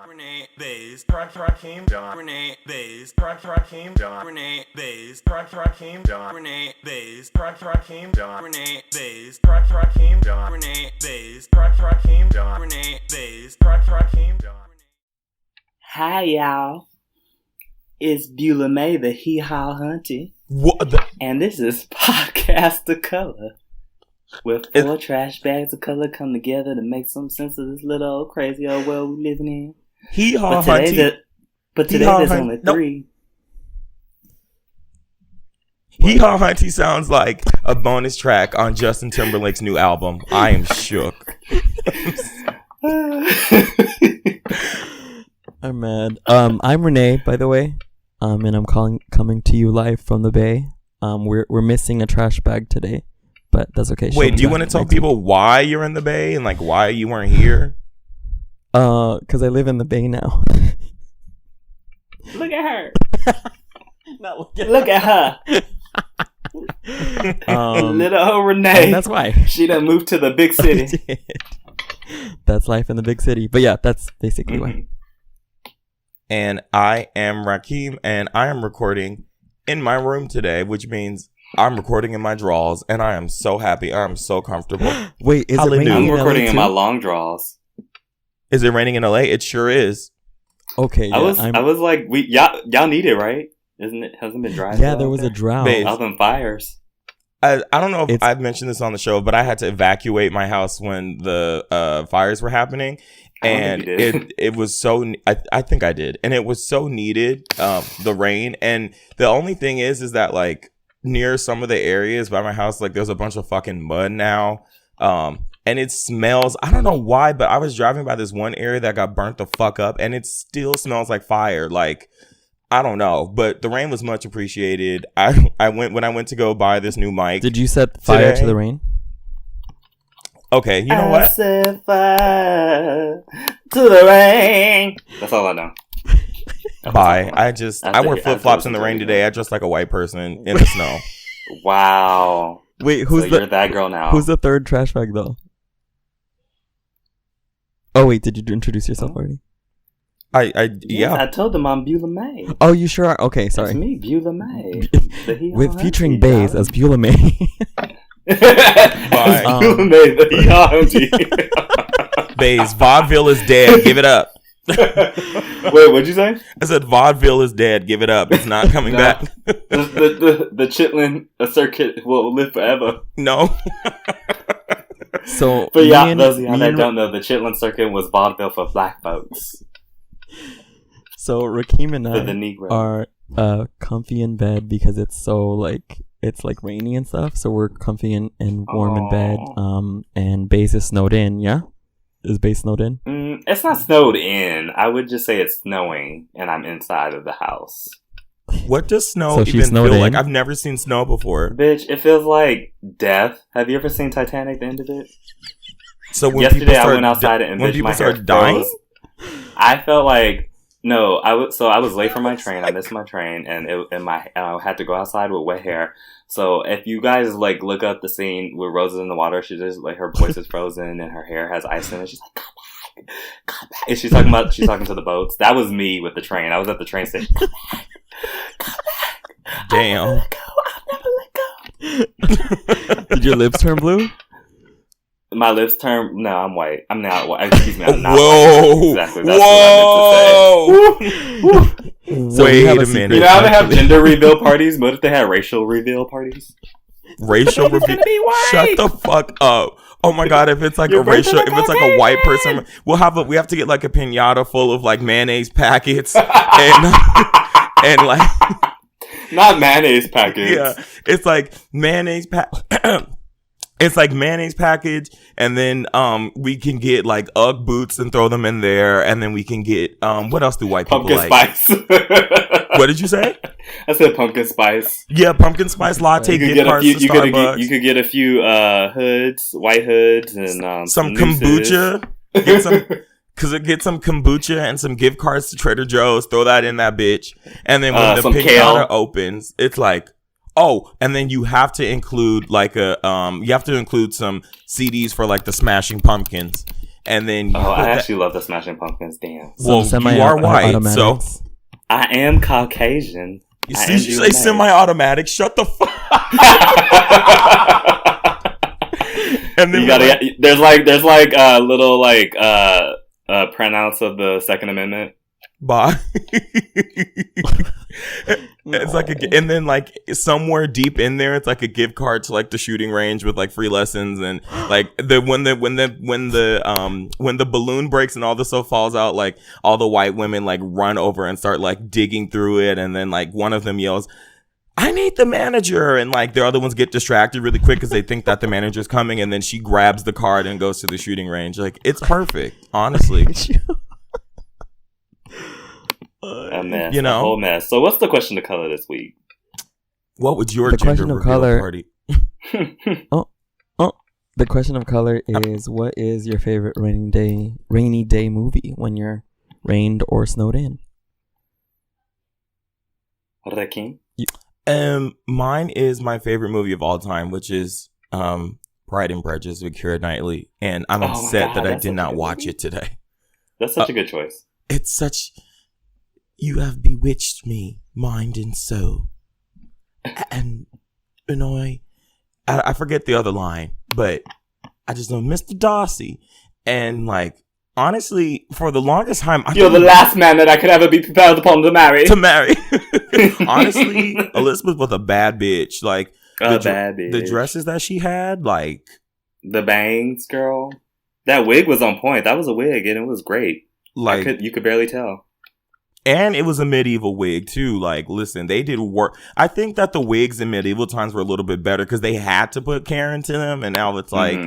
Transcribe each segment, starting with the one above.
Renee Bays, Rakim John, Renee Bays, Rakim John, Renee Bays, Rakim John, Renee Bays, Rakim John, Renee Bays, Rakim John, Renee Bays, Rakim John, Renee Bays, Rakim John. Hi y'all, it's Beulah May, the Hee Haw Hunty. What the? And this is Podcast of Color. Where four trash bags of color come together to make some sense of this little old crazy old world we living in. Hee Haw Hunty. But today there's only three. Hee Haw Hunty sounds like a bonus track on Justin Timberlake's new album. I am shook. I'm mad. I'm Renee, by the way. And I'm coming to you live from the Bay. We're missing a trash bag today, but that's okay. Wait, do you want to tell people why you're in the Bay and like why you weren't here? Because I live in the Bay now. Look at her. Look at her. Little old Renee. That's why she done moved to the big city. That's life in the big city. But yeah, that's basically why. And I am Rakim, and I am recording in my room today, which means I'm recording in my drawers, and I am so happy. I'm so comfortable. Wait, is it raining? I'm recording in my long drawers. Is it raining in LA? It sure is. Okay, yeah, I was like, y'all need it, right? Isn't it? Hasn't been dry. Yeah, there was a drought. All them fires. I don't know if I've mentioned this on the show, but I had to evacuate my house when the fires were happening. And it was so, I think I did. And it was so needed, the rain. And the only thing is that like near some of the areas by my house, like there's a bunch of fucking mud now. And it smells, I don't know why, but I was driving by this one area that got burnt the fuck up and it still smells like fire. Like, I don't know, but the rain was much appreciated. When I went to go buy this new mic. Did you set fire to the rain? Okay, you know what? I set fire to the rain. That's all I know. Bye. I wear flip-flops in the rain today. I dress like a white person in the snow. Wow. Wait, you're that girl now. Who's the third trash bag though? Oh wait, did you introduce yourself already? Yeah. I told them I'm Beulah May. Oh, you sure are? Okay, sorry. It's me, Beulah May. With featuring Bays as Beulah May. Beulah May, the Hee Haw Hunty. Bays, vaudeville is dead. Give it up. Wait, what'd you say? I said vaudeville is dead. Give it up. It's not coming back. The Chitlin circuit will live forever. No. So, but yeah, those of y'all that don't know, the Chitlin circuit was vaudeville for black folks. So Rakim and I are comfy in bed because it's like rainy and stuff. So we're comfy and warm in bed. And Bays is snowed in. Yeah, is Bays snowed in? It's not snowed in. I would just say it's snowing, and I'm inside of the house. What does snow even feel like? I've never seen snow before. Bitch, it feels like death. Have you ever seen Titanic, the end of it? So when yesterday I went outside and when people start dying, I felt like I was late for my train. I missed my train, and I had to go outside with wet hair. So if you guys like look up the scene with Roses in the water, she just like her voice is frozen and her hair has ice in it. She's like, come back. And she's talking to the boats. That was me with the train. I was at the train station. Come back. Damn. I'll never let go. Did your lips turn blue? My lips turn. No, I'm white. I'm not white. Excuse me. I'm not Whoa. white. Exactly. That's what I meant to say. Wait a minute. You know how they have gender reveal parties? What if they had racial reveal parties? Racial reveal? Shut the fuck up. Oh my god! If it's like if it's like a white person, we have to get like a piñata full of like mayonnaise packets and like not mayonnaise packets. Yeah, it's like mayonnaise It's like mayonnaise package, and then we can get like Ugg boots and throw them in there, and then we can get what else do white people like? Pumpkin spice. What did you say? I said pumpkin spice. Yeah, pumpkin spice latte gift cards to Starbucks. You could get a few white hoods, and some kombucha. Get some kombucha and some gift cards to Trader Joe's. Throw that in that bitch, and then when the piñata opens, it's like. Oh, and then you have to include like some CDs for like the Smashing Pumpkins. and then you I actually love the Smashing Pumpkins. Damn. Well, you are white, so I am Caucasian. You see, you say semi-automatic. Shut the fuck. And then you gotta. There's like a little like pronounce of the Second Amendment. Bye. It's like and then like somewhere deep in there, it's like a gift card to like the shooting range with like free lessons, and like when the balloon breaks and all the stuff falls out, like all the white women like run over and start like digging through it, and then like one of them yells, "I need the manager," and like the other ones get distracted really quick because they think that the manager's coming, and then she grabs the card and goes to the shooting range. Like, it's perfect, honestly. A mess, you know, a whole mess. So, what's the question of color this week? What would your gender reveal party? The question of color is: what is your favorite rainy day movie when you're rained or snowed in? Rakim? Mine is my favorite movie of all time, which is Pride and Prejudice with Keira Knightley, and I'm upset that I did not watch it today. That's such a good choice. It's such. You have bewitched me, mind and soul. And, you know, I forget the other line, but I just know Mr. Darcy. And, like, honestly, for the longest time... You're the last man that I could ever be prepared upon to marry. Honestly, Elizabeth was a bad bitch. Like, bad bitch. The dresses that she had, like... The bangs, girl. That wig was on point. That was a wig, and it was great. Like, you could barely tell. And it was a medieval wig, too. Like, listen, they did work. I think that the wigs in medieval times were a little bit better because they had to put Karen to them. And now it's like,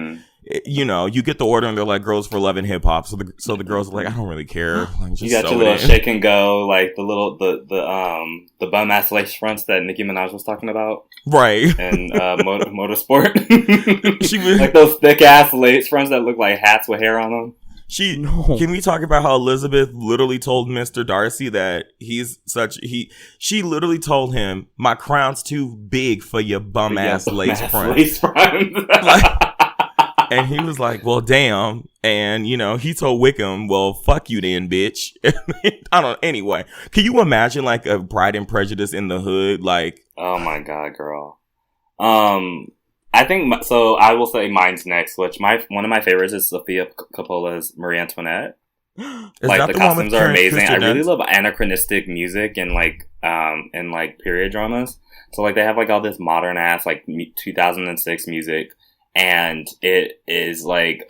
you know, you get the order and they're like, girls for love and hip hop. So the girls are like, I don't really care. Like, just you got your little shake and go, like the bum ass lace fronts that Nicki Minaj was talking about. Right. And motorsport. She was like those thick ass lace fronts that look like hats with hair on them. Can we talk about how Elizabeth literally told Mr. Darcy that she literally told him, my crown's too big for your bum ass lace front. And he was like, well, damn. And, you know, he told Wickham, well, fuck you then, bitch. Anyway, can you imagine like a Pride and Prejudice in the hood? Like, oh my God, girl. I think so. I will say mine's next, which one of my favorites is Sofia Coppola's Marie Antoinette. Like the costumes are amazing. I really love anachronistic music and like period dramas. So like they have like all this modern ass like 2006 music, and it is like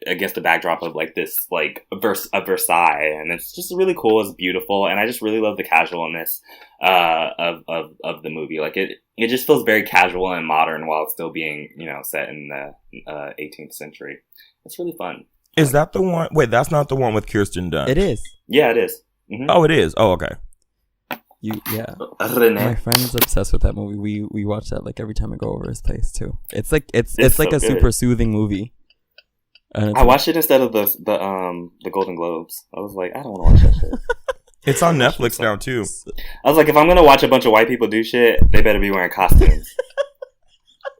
against the backdrop of like this like Versailles, and it's just really cool. It's beautiful, and I just really love the casualness of the movie. Like it just feels very casual and modern while it's still being, you know, set in the 18th century. It's really fun. Is that the one? Wait, that's not the one with Kirsten Dunst. It is. Yeah, it is. Mm-hmm. Oh, it is. Oh, okay. Yeah. My friend's obsessed with that movie. We watch that like every time I go over his place too. It's like it's like so a super soothing movie. I watched it instead of the Golden Globes. I was like, I don't want to watch that shit. It's on Netflix now too. I was like, if I'm gonna watch a bunch of white people do shit, they better be wearing costumes.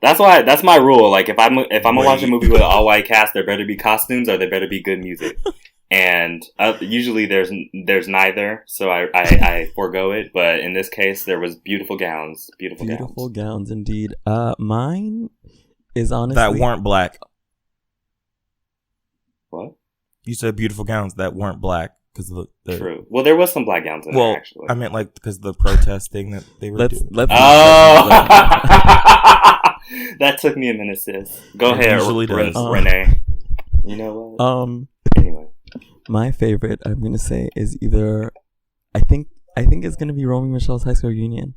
That's my rule. Like if I'm gonna watch a movie with an all white cast, there better be costumes or there better be good music. And usually there's neither, so I forego it. But in this case, there was beautiful gowns. Beautiful gowns indeed. Mine is honestly that weren't black. What? You said beautiful gowns that weren't black. True. Well, there was some black gowns in there, actually. I meant like because the protest thing that they were doing. That took me a minute, sis. Go ahead, Renee. You know what? Anyway, my favorite I'm gonna say is either I think it's gonna be Romy Michelle's High School Reunion.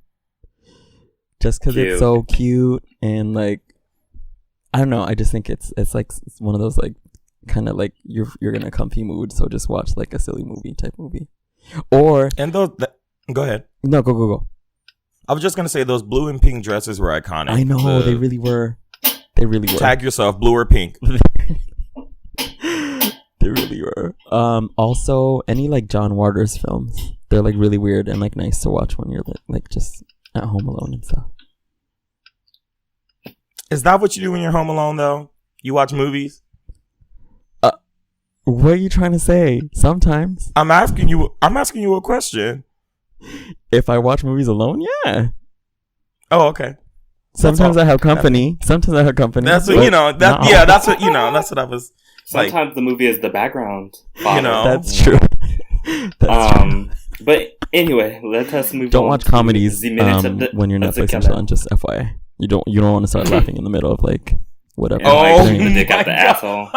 Just because it's so cute and like I don't know. I just think it's like it's one of those like. Kind of like you're in a comfy mood, so just watch like a silly movie type movie. Or go ahead. No, go. I was just gonna say those blue and pink dresses were iconic. I know they really were. Tag yourself, blue or pink. They really were. Also, any like John Waters films, they're like really weird and like nice to watch when you're like just at home alone and stuff. Is that what you do when you're home alone though? You watch movies? What are you trying to say? Sometimes. I'm asking you a question. If I watch movies alone, yeah. Oh, okay. Sometimes I have company. That's what That's what I was. Sometimes the movie is the background. That's true. That's true. But anyway, let us move on. Don't watch comedies when you're Netflix and on. Just FYI, you don't want to start laughing in the middle of like whatever. Oh, the dick out the asshole.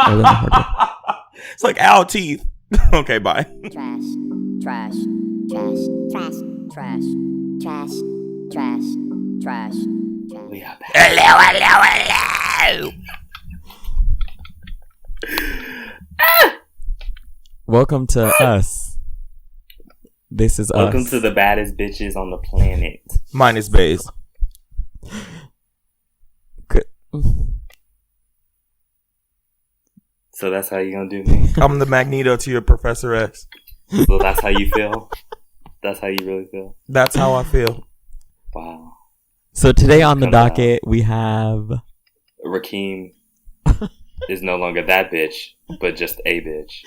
It's like owl teeth. Okay, bye. Trash. We are back. Hello. Welcome to us. This is Welcome us. to the baddest bitches on the planet. Minus Bays. Good. So that's how you gonna do me? I'm the Magneto to your Professor X. So that's how you feel? That's how you really feel? That's how I feel. Wow. So today on the docket we have Rakeem is no longer that bitch, but just a bitch.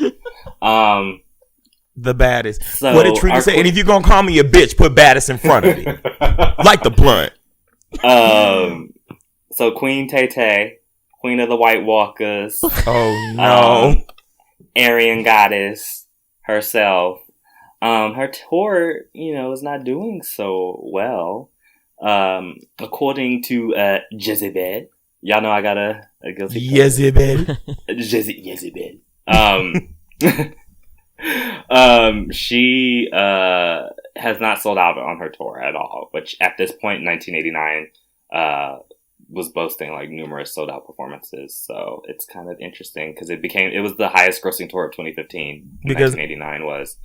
The baddest. So what did Trina say? And if you're gonna call me a bitch, put baddest in front of it. Like the blunt. So Queen Tay, Queen of the White Walkers. Oh no. Aryan goddess herself. Her tour, is not doing so well. According to Jezebel. Y'all know I got a guilty Jezebel. Jezebel. She has not sold out on her tour at all, which at this point in 1989 was boasting like numerous sold out performances. So it's kind of interesting because it was the highest grossing tour of 2015. Because 1989 was,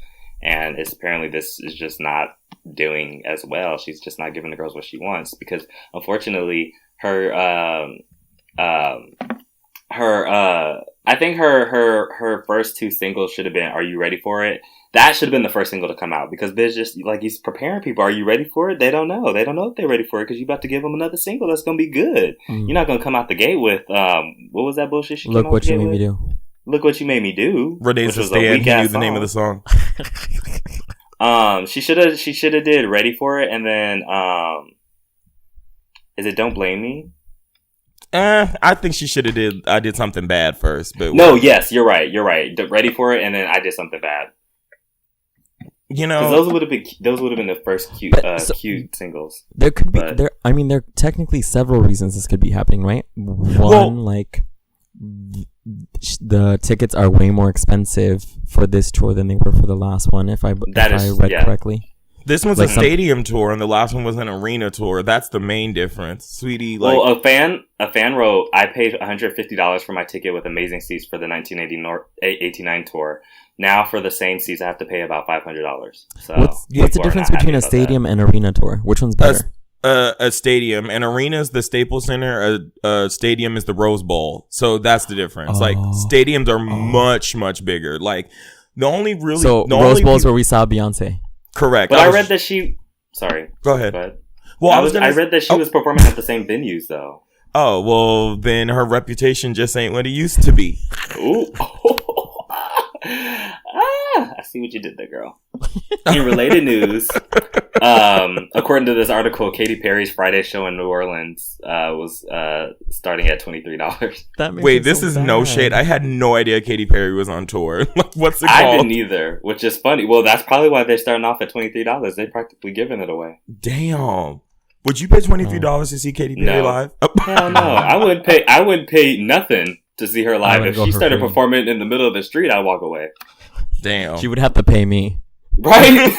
and apparently this is just not doing as well. She's just not giving the girls what she wants because unfortunately I think her first two singles should have been "Are You Ready for It?" That should have been the first single to come out because Biz just like he's preparing people. Are you ready for it? They don't know. They don't know if they're ready for it because you're about to give them another single that's gonna be good. You're not gonna come out the gate with what was that bullshit? She Look What You Made Me Do. Look What You Made Me Do. Renee's a stand. He knew the name of the song. She should have did Ready for It and then is it Don't Blame Me? I think she should have did I Did Something Bad first, but yes, you're right. Ready for It and then I Did Something Bad. Those would have been the first cute singles. There could be there are technically several reasons this could be happening, right? One, the tickets are way more expensive for this tour than they were for the last one, if I read correctly. This one's a stadium tour, and the last one was an arena tour. That's the main difference, sweetie. A fan wrote, "I paid $150 for my ticket with amazing seats for the 1989 tour. Now for the same seats, I have to pay about $500." So what's the difference between a stadium and arena tour? Which one's better? A stadium. An arena is the Staples Center. A stadium is the Rose Bowl. So that's the difference. Like stadiums are much bigger. Like the only Rose Bowl's where we saw Beyonce. Correct. But I read that she... Sorry. Go ahead. Well, I read that she was performing at the same venues, though. Oh, well, then her reputation just ain't what it used to be. Ooh. I see what you did there, girl. In related news, according to this article, Katy Perry's Friday show in New Orleans was starting at $23. Wait, this is no shade. I had no idea Katy Perry was on tour. What's it called? I didn't either, which is funny. Well, that's probably why they're starting off at $23. They're practically giving it away. Damn. Would you pay $23 to see Katy Perry live? Hell no. I wouldn't pay nothing to see her live. If she started performing in the middle of the street, I'd walk away. Damn. She would have to pay me. Right?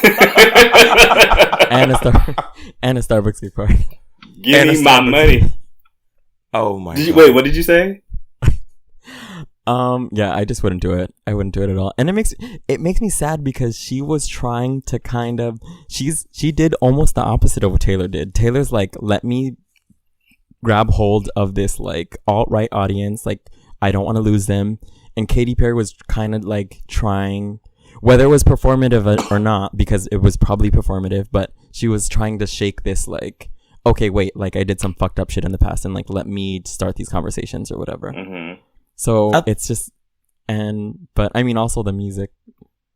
and a Starbucks gift card. Give me my money. Oh my God. Wait, what did you say? Yeah, I just wouldn't do it. I wouldn't do it at all. And it makes me sad because she was trying to she did almost the opposite of what Taylor did. Taylor's like, let me grab hold of this like alt-right audience. Like, I don't want to lose them. And Katy Perry was kind of like trying, whether it was performative or not, because it was probably performative, but she was trying to shake this like, okay, wait, like I did some fucked up shit in the past and like let me start these conversations or whatever. Mm-hmm. So it's just, But I mean, also the music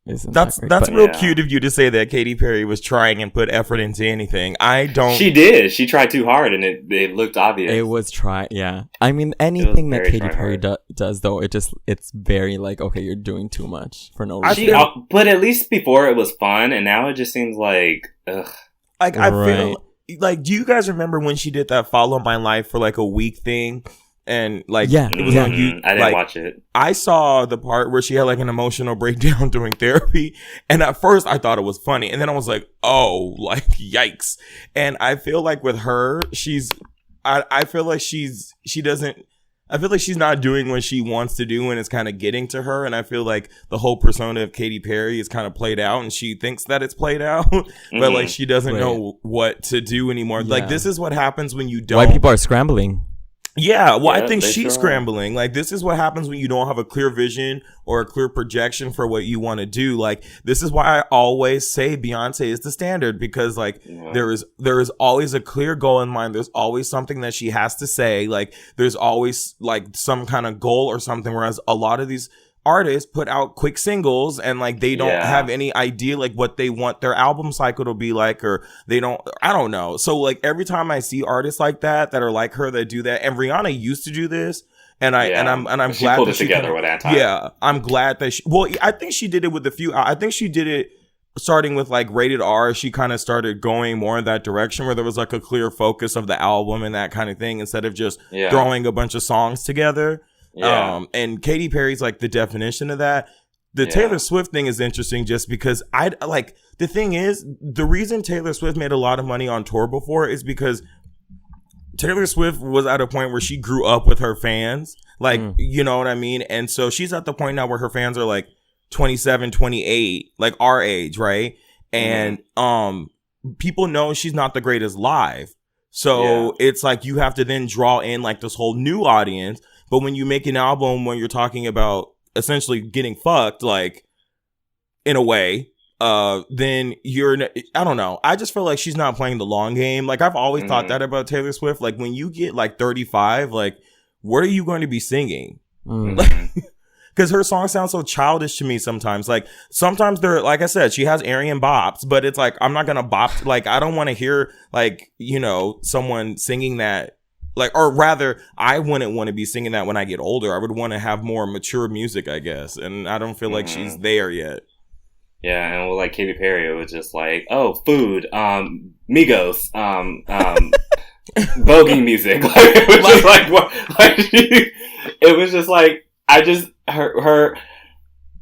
isn't. That's real cute of you to say that Katy Perry was trying and put effort into anything. I don't. She did. She tried too hard, and it looked obvious. It was yeah. I mean, anything that Katy Perry does, though, it's very like, okay, you're doing too much for no reason. But at least before it was fun, and now it just seems like, ugh. Like I feel like, do you guys remember when she did that Follow My Life for like a week thing? And like, it was on you. I didn't watch it. I saw the part where she had like an emotional breakdown during therapy. And at first I thought it was funny. And then I was like, oh, like, yikes. And I feel like with her, I feel like she's not doing what she wants to do, and it's kind of getting to her. And I feel like the whole persona of Katy Perry is kind of played out, and she thinks that it's played out, but like she doesn't know what to do anymore. Yeah. Like, this is what happens when you don't. Why people are scrambling. Yeah, well, I think she's scrambling. Like, this is what happens when you don't have a clear vision or a clear projection for what you want to do. Like, this is why I always say Beyonce is the standard, because like there is always a clear goal in mind. There's always something that she has to say. Like, there's always like some kind of goal or something. Whereas a lot of these artists put out quick singles and like they don't have any idea like what they want their album cycle to be like, or I don't know. So like every time I see artists like that are like her, that do that, and Rihanna used to do this, and I'm glad pulled that it together with that time. Yeah, I'm glad that I think she did it with I think she did it starting with like Rated R. She kind of started going more in that direction where there was like a clear focus of the album and that kind of thing, instead of just throwing a bunch of songs together. Yeah. And Katy Perry's like the definition of that. The Taylor Swift thing is interesting just because the thing is, the reason Taylor Swift made a lot of money on tour before is because Taylor Swift was at a point where she grew up with her fans. Like, you know what I mean? And so she's at the point now where her fans are like 27, 28, like our age, right? And people know she's not the greatest live. So it's like you have to then draw in like this whole new audience. But when you make an album when you're talking about essentially getting fucked, like, in a way, then I don't know. I just feel like she's not playing the long game. Like, I've always thought that about Taylor Swift. Like, when you get like 35, like, what are you going to be singing? Because her songs sound so childish to me sometimes. Like, sometimes they're, like I said, she has Aryan bops, but it's like, I'm not going to bop. Like, I don't want to hear, like, you know, someone singing that. Like, or rather, I wouldn't want to be singing that when I get older. I would want to have more mature music, I guess. And I don't feel like she's there yet. Yeah, and with like Katy Perry, it was just like, oh, food, Migos, voguing music. Like, it was just like, what? Like, it was just like,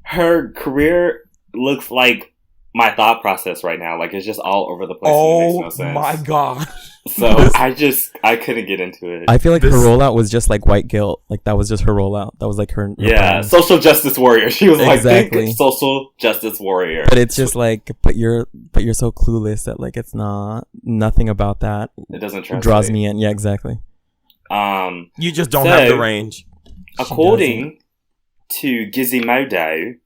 her career looks like my thought process right now. Like, it's just all over the place. Oh, and it makes no sense. My God. So I couldn't get into it. I feel like her rollout was just like White Guilt. Like, that was just her rollout. That was like her brand. Social justice warrior. She was like, think social justice warrior. But it's just like, but you're so clueless that like it's nothing about that. It doesn't translate. Draws me in. Yeah, exactly. You just don't have the range. According to Gizmodo,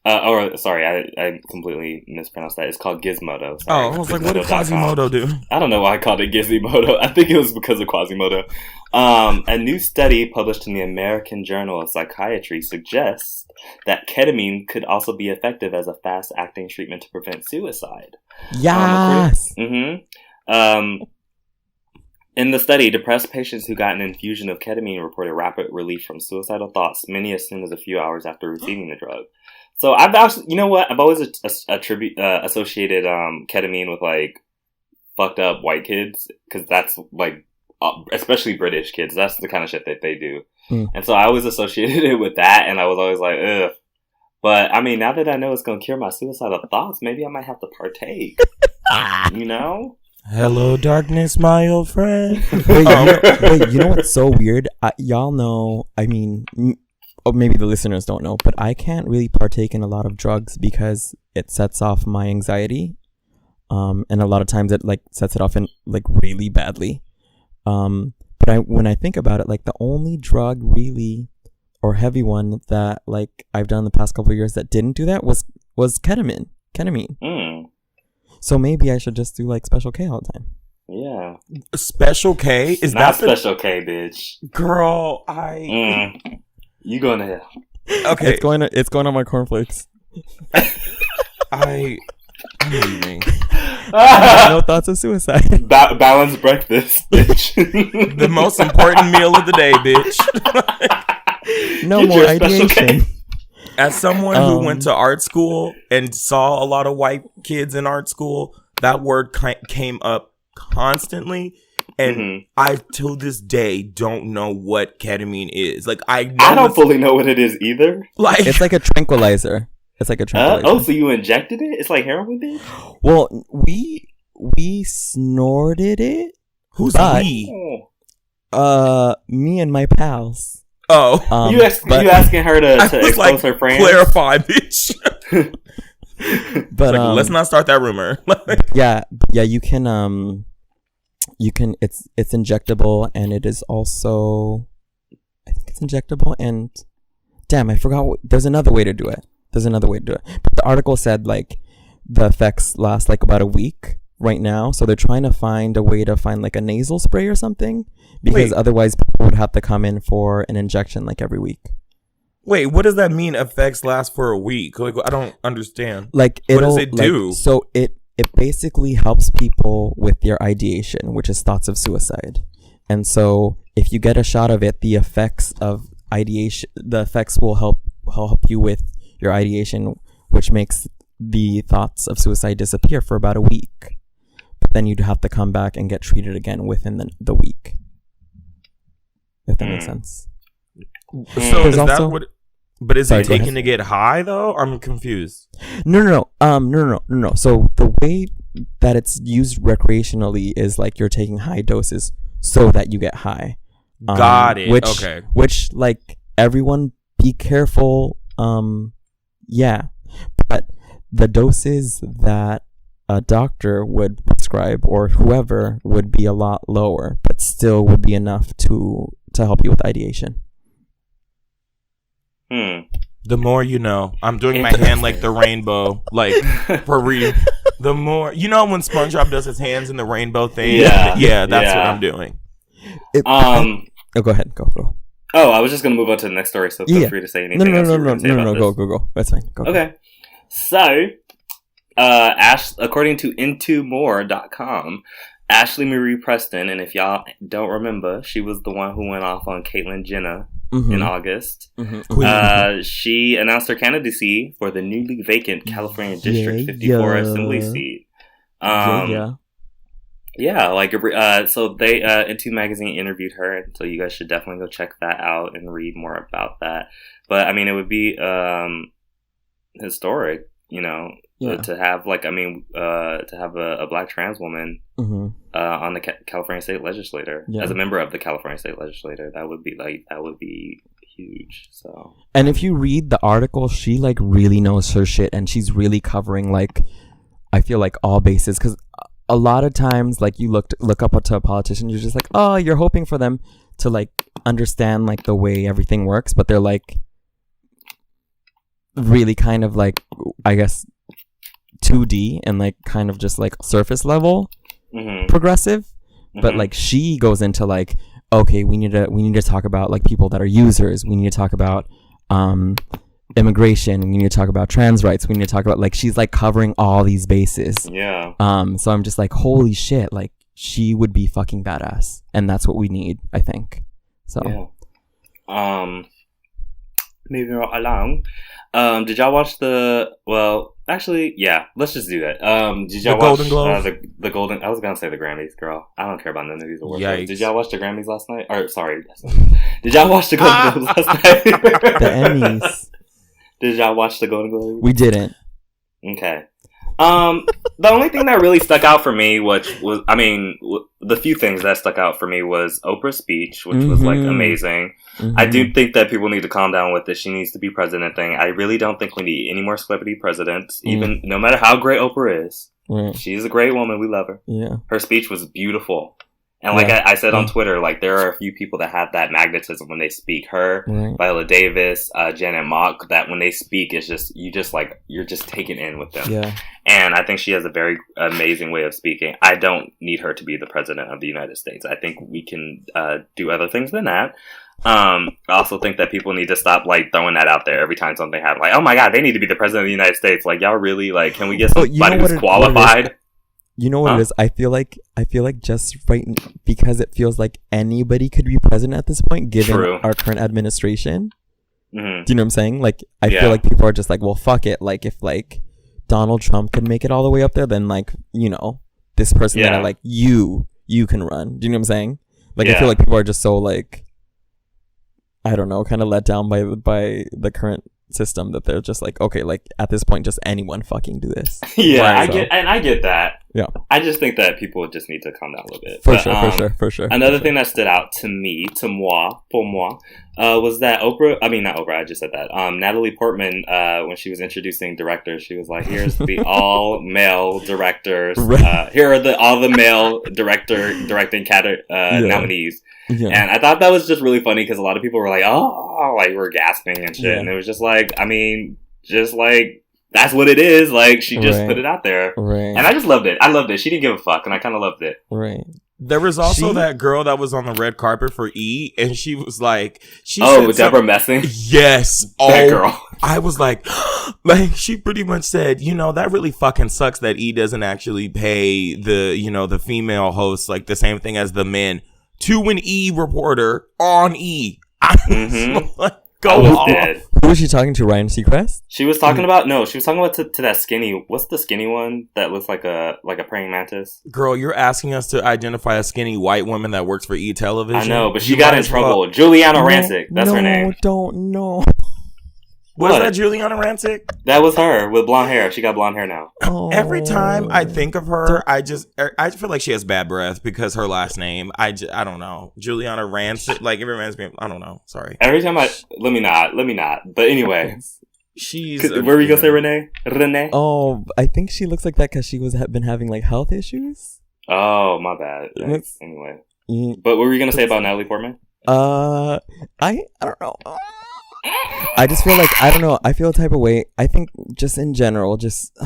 I completely mispronounced that. It's called Gizmodo. Sorry. Oh, I was like, what did Quasimodo do? I don't know why I called it Gizmodo. I think it was because of Quasimodo. A new study published in the American Journal of Psychiatry suggests that ketamine could also be effective as a fast-acting treatment to prevent suicide. Yes! In the study, depressed patients who got an infusion of ketamine reported rapid relief from suicidal thoughts, many as soon as a few hours after receiving the drug. So I've actually, you know what? I've always associated ketamine with like fucked up white kids, because that's like, especially British kids. That's the kind of shit that they do. And so I always associated it with that, and I was always like, ugh. But I mean, now that I know it's gonna cure my suicidal thoughts, maybe I might have to partake. You know? Hello, darkness, my old friend. Wait, you know what's so weird? Y'all know. I mean. Or maybe the listeners don't know, but I can't really partake in a lot of drugs because it sets off my anxiety. And a lot of times it like sets it off in like really badly. But when I think about it, like the only drug really, or heavy one that like I've done the past couple of years that didn't do that was ketamine. So maybe I should just do like Special K all the time. Yeah. Special K? Is not that Special K, bitch? Girl, You going to hell. Okay. It's going on my cornflakes. I'm leaving. No thoughts of suicide. Balanced breakfast, bitch. The most important meal of the day, bitch. No Get more your special ideation. cake. As someone who went to art school and saw a lot of white kids in art school, that word came up constantly. And I, till this day, don't know what ketamine is. Like, I don't fully know what it is either. Like, it's like a tranquilizer. So you injected it? It's like heroin, bitch? Well, we snorted it. Who's we? Me and my pals. Oh, you asking her to expose her friends? Clarify, bitch. But let's not start that rumor. yeah, you can it's injectable, and it is also, I think it's injectable, and damn, I forgot. There's another way to do it. But the article said like the effects last like about a week right now, so they're trying to find a way to find like a nasal spray or something, because otherwise people would have to come in for an injection like every week. Wait, what does that mean? Effects last for a week? Like, I don't understand. Like, what does it do? So it basically helps people with their ideation, which is thoughts of suicide. And so if you get a shot of it, the effects of ideation, the effects will help you with your ideation, which makes the thoughts of suicide disappear for about a week. But then you'd have to come back and get treated again within the week. If that makes sense. So is that what? But is it taken to get high though? I'm confused. No. So the way that it's used recreationally is like you're taking high doses so that you get high. Got it. Which like everyone be careful. Yeah, but the doses that a doctor would prescribe or whoever would be a lot lower, but still would be enough to help you with ideation. The more you know. I'm doing my hand like the rainbow, like for real. The more you know, when SpongeBob does his hands in the rainbow thing. Yeah, that's what I'm doing. Go ahead. Go. Oh, I was just gonna move on to the next story. So feel free to say anything. No. Go. That's fine. Go. Okay. So, according to intomore.com, Ashley Marie Preston, and if y'all don't remember, she was the one who went off on Caitlyn Jenner in August. She announced her candidacy for the newly vacant California District 54 Assembly seat. So they Into Magazine interviewed her, so you guys should definitely go check that out and read more about that. But I mean, it would be historic, to have a black trans woman on the California State Legislature as a member of the California State Legislature. That would be huge. So, and if you read the article, she like really knows her shit, and she's really covering like, I feel like all bases, because a lot of times, like, you look up to a politician, you're just like, oh, you're hoping for them to like understand like the way everything works, but they're like really kind of like, I guess, 2D and like kind of just like surface level progressive. But like she goes into like, okay, we need to talk about like people that are users. We need to talk about immigration. We need to talk about trans rights. We need to talk about, like, she's like covering all these bases. Yeah. So I'm just like, holy shit, like she would be fucking badass, and that's what we need, I think. So moving along. Did y'all watch let's just do that. Did y'all watch Golden Globes? The Golden? I was gonna say the Grammys, girl. I don't care about none of these awards. Did Yikes. y'all watch the Grammys last night? Or sorry, did y'all watch the Golden Globes last night? The Emmys. Did y'all watch the Golden Globes? We didn't. Okay. The only thing that really stuck out for me, the few things that stuck out for me was Oprah's speech, which was like amazing. I do think that people need to calm down with this. She needs to be president thing. I really don't think we need any more celebrity presidents, even no matter how great Oprah is. She's a great woman. We love her. Yeah. Her speech was beautiful. And like I said on Twitter, like there are a few people that have that magnetism when they speak. Her, Viola Davis, Janet Mock, that when they speak, it's just, you're just taken in with them. Yeah. And I think she has a very amazing way of speaking. I don't need her to be the president of the United States. I think we can do other things than that. I also think that people need to stop like throwing that out there every time something happens. Like, oh my god, they need to be the president of the United States. Like, y'all really like? Can we get somebody who's qualified? You know what it is? I feel like just because it feels like anybody could be president at this point, given our current administration. Mm-hmm. Do you know what I'm saying? Like, I feel like people are just like, well, fuck it. Like, if like Donald Trump could make it all the way up there, then like, you know, this person that I like, you can run. Do you know what I'm saying? Like, I feel like people are just so like, I don't know, kind of let down by the current system that they're just like, okay, like at this point, just anyone fucking do this. I get that. Yeah, I just think that people just need to calm down a little bit. For sure. Another thing that stood out to me, pour moi, was that not Oprah, I just said that. Natalie Portman, when she was introducing directors, she was like, here's the all male directors. Here are all the male directing nominees. Yeah. And I thought that was just really funny because a lot of people were like, oh, like we're gasping and shit. Yeah. And it was just like, I mean, just like, that's what it is. Like, she just put it out there. Right. And I just loved it. I loved it. She didn't give a fuck, and I kind of loved it. Right. There was also that girl that was on the red carpet for E, and she was like, Deborah Messing? Yes. That girl. I was like, she pretty much said, you know, that really fucking sucks that E doesn't actually pay the female hosts like the same thing as the men to an E reporter on E. Go off. Dead. Who was she talking to? Ryan Seacrest? She was talking about to that skinny. What's the skinny one that looks like a praying mantis? Girl, you're asking us to identify a skinny white woman that works for E Television. I know, but she got in trouble. Juliana Rancic, that's her name. Don't know. Was that Juliana Rancic? That was her with blonde hair. She got blonde hair now. Every time I think of her, I feel like she has bad breath because her last name. I don't know. Juliana Rancic. Like, it reminds me of, I don't know. Sorry. Every time let me not. But anyway. Where were you going to say Renee? Renee? Oh, I think she looks like that because she been having like health issues. Oh, my bad. Anyway. But what were you going to say about Natalie Portman? I don't know. I just feel like, I don't know, I feel a type of way. I think just in general, just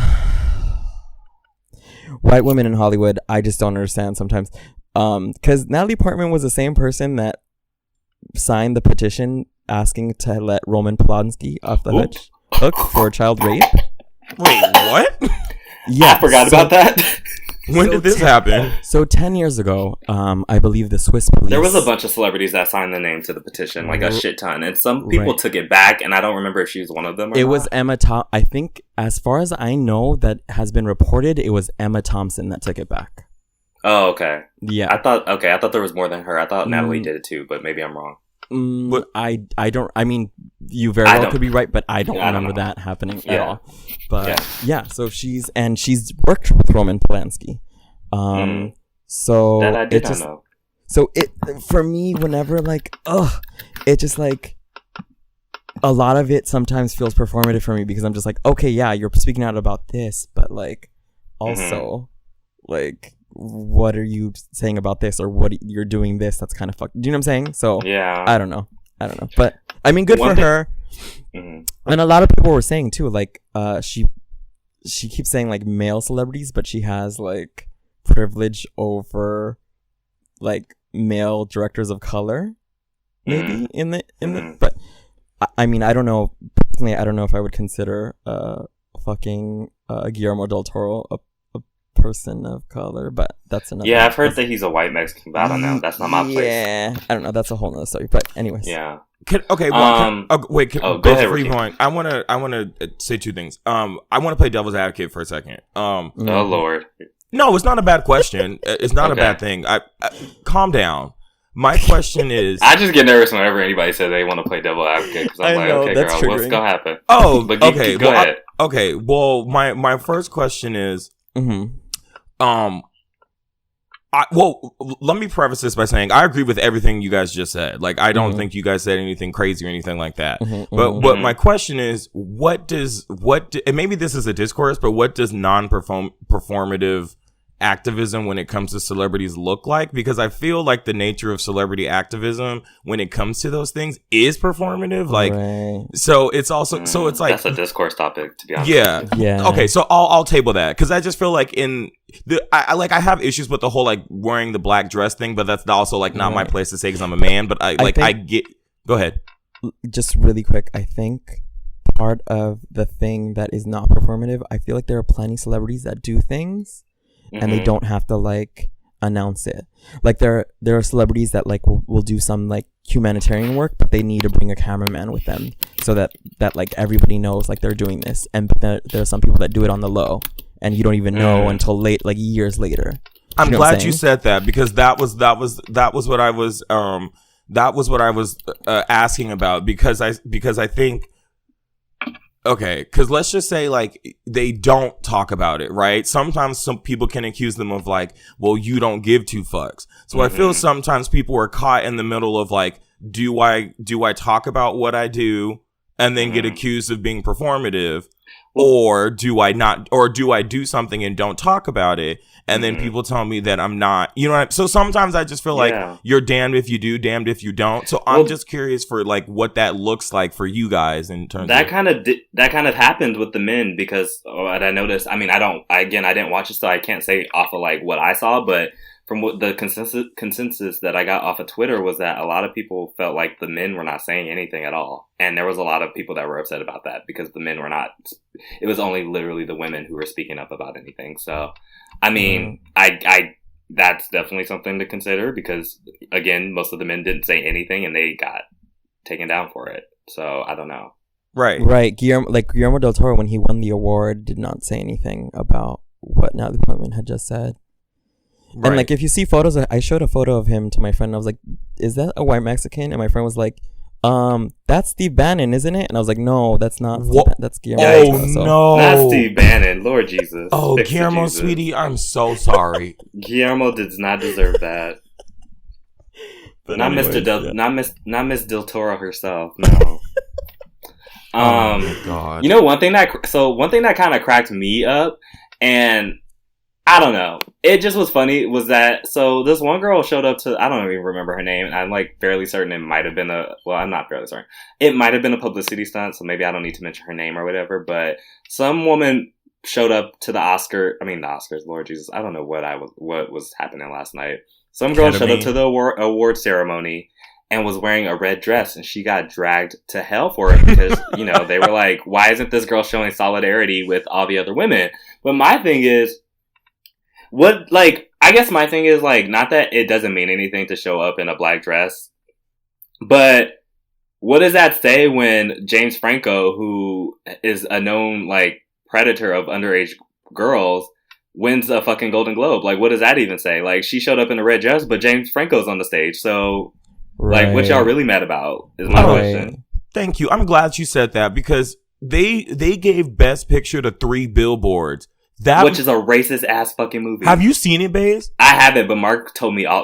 white women in Hollywood, I just don't understand sometimes. Because Natalie Portman was the same person that signed the petition asking to let Roman Polanski off the hook for child rape. Wait, what? Yeah, I forgot about that. When did this happen? So 10 years ago, I believe the Swiss police... There was a bunch of celebrities that signed the name to the petition, like a shit ton. And some people took it back, and I don't remember if she was one of them or not. It was Emma Thompson. I think, as far as I know, that has been reported, it was Emma Thompson that took it back. Oh, okay. Yeah. I thought there was more than her. I thought Natalie did it too, but maybe I'm wrong. I don't... I mean, you very well could be right, but I don't remember that happening at all. But yeah, so she's worked with Roman Polanski. So that I did not know. So it, for me, whenever like, it just like, a lot of it sometimes feels performative for me because I'm just like, okay, yeah, you're speaking out about this, but like, also, like, what are you saying about this, or what you're doing this? That's kind of fucked. Do you know what I'm saying? So yeah, I don't know, but I mean, good for her. And a lot of people were saying too, like, she keeps saying like male celebrities, but she has like privilege over like male directors of color, maybe in the. But I mean, I don't know. Personally, I don't know if I would consider fucking Guillermo del Toro a person of color, but that's another. Yeah, I've heard that he's a white Mexican, but I don't know. That's not my place. Yeah, I don't know. That's a whole nother story. But anyways. Yeah. Go ahead. I want to say two things. I want to play devil's advocate for a second. Oh Lord. No, it's not a bad question. It's not a bad thing. I calm down. My question is, I just get nervous whenever anybody says they want to play devil's advocate because I'm like, okay, girl, what's gonna happen? Oh, but okay. Go ahead. Okay. Well, my first question is, let me preface this by saying I agree with everything you guys just said. Like, I don't think you guys said anything crazy or anything like that. But my question is, and maybe this is a discourse, but what does non-performative activism when it comes to celebrities look like? Because I feel like the nature of celebrity activism when it comes to those things is performative. Like, so it's also, so it's like, that's a discourse topic, to be honest. Yeah. Okay. So I'll table that. Cause I just feel like I have issues with the whole like wearing the black dress thing, but that's also like not my place to say cause I'm a man, but I get. Go ahead. Just really quick, I think part of the thing that is not performative, I feel like there are plenty of celebrities that do things and they don't have to like announce it. Like there are celebrities that like will do some like humanitarian work, but they need to bring a cameraman with them so that like everybody knows like they're doing this. And but there are some people that do it on the low and you don't even know until late, like years later. I'm glad you said that, because that was what I was asking about, because I think, okay, because let's just say like they don't talk about it, right? Sometimes some people can accuse them of like, well, you don't give two fucks. So I feel sometimes people are caught in the middle of like, do I talk about what I do and then get accused of being performative, or do I not, or do I do something and don't talk about it and then people tell me that I'm not, you know? So sometimes I just feel like you're damned if you do, damned if you don't. So I'm just curious for like what that looks like for you guys in terms that of that kind of happened with the men, because what I noticed, I mean, I didn't watch it, so I can't say off of like what I saw, but from what the consensus that I got off of Twitter was that a lot of people felt like the men were not saying anything at all. And there was a lot of people that were upset about that because the men were not, it was only literally the women who were speaking up about anything. So, I mean, I that's definitely something to consider, because again, most of the men didn't say anything and they got taken down for it. So I don't know. Right. Guillermo del Toro, when he won the award, did not say anything about what Natalie Portman had just said. Right. And like, if you see photos, I showed a photo of him to my friend. And I was like, "Is that a white Mexican?" And my friend was like, "That's Steve Bannon, isn't it?" And I was like, "No, that's not. That's Guillermo." Oh no, not Steve Bannon. Lord Jesus. Oh, Guillermo, sweetie, I'm so sorry. Guillermo does not deserve that. Not anyways, not Miss Del Toro herself. No. Oh my God. You know, one thing that kind of cracked me up, and I don't know, it just was funny, was that, so this one girl showed up to, I don't even remember her name, and I'm like fairly certain it might have been I'm not fairly certain, it might have been a publicity stunt, so maybe I don't need to mention her name or whatever, but some woman showed up to the Oscars, Lord Jesus, I don't know what was happening last night. Some girl showed up to the award ceremony and was wearing a red dress, and she got dragged to hell for it because, you know, they were like, why isn't this girl showing solidarity with all the other women? But my thing is, I guess my thing is, like, not that it doesn't mean anything to show up in a black dress, but what does that say when James Franco, who is a known, like, predator of underage girls, wins a fucking Golden Globe? Like, what does that even say? Like, she showed up in a red dress, but James Franco's on the stage, so, like, what y'all really mad about is my question. Thank you. I'm glad you said that, because they gave Best Picture to 3 Billboards. Which is a racist ass fucking movie. Have you seen it, Baze? I haven't, but Mark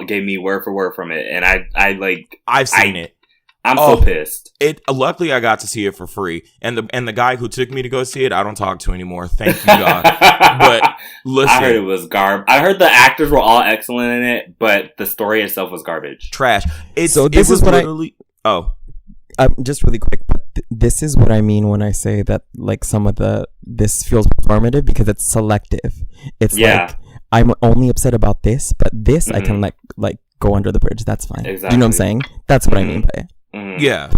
gave me word for word from it, and I've seen it. I'm so pissed. Luckily I got to see it for free, and the guy who took me to go see it, I don't talk to anymore. Thank you, God. But listen, I heard it was I heard the actors were all excellent in it, but the story itself was garbage. Trash. Just really quick, but this is what I mean when I say that, like, some of this feels performative, because it's selective. It's like, I'm only upset about this, but this I can like go under the bridge. That's fine. Exactly. Do you know what I'm saying? That's what I mean by it. Yeah.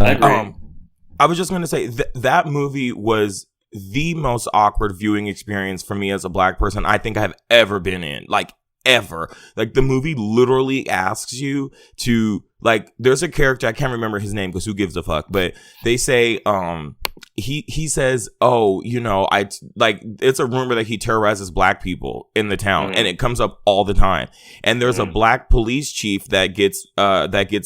I was just going to say that movie was the most awkward viewing experience for me as a black person I think I've ever been in. Like, ever. Like, the movie literally asks you to, like, there's a character, I can't remember his name because who gives a fuck, but they say, he says, oh, you know, it's a rumor that he terrorizes black people in the town, and it comes up all the time. And there's a black police chief that gets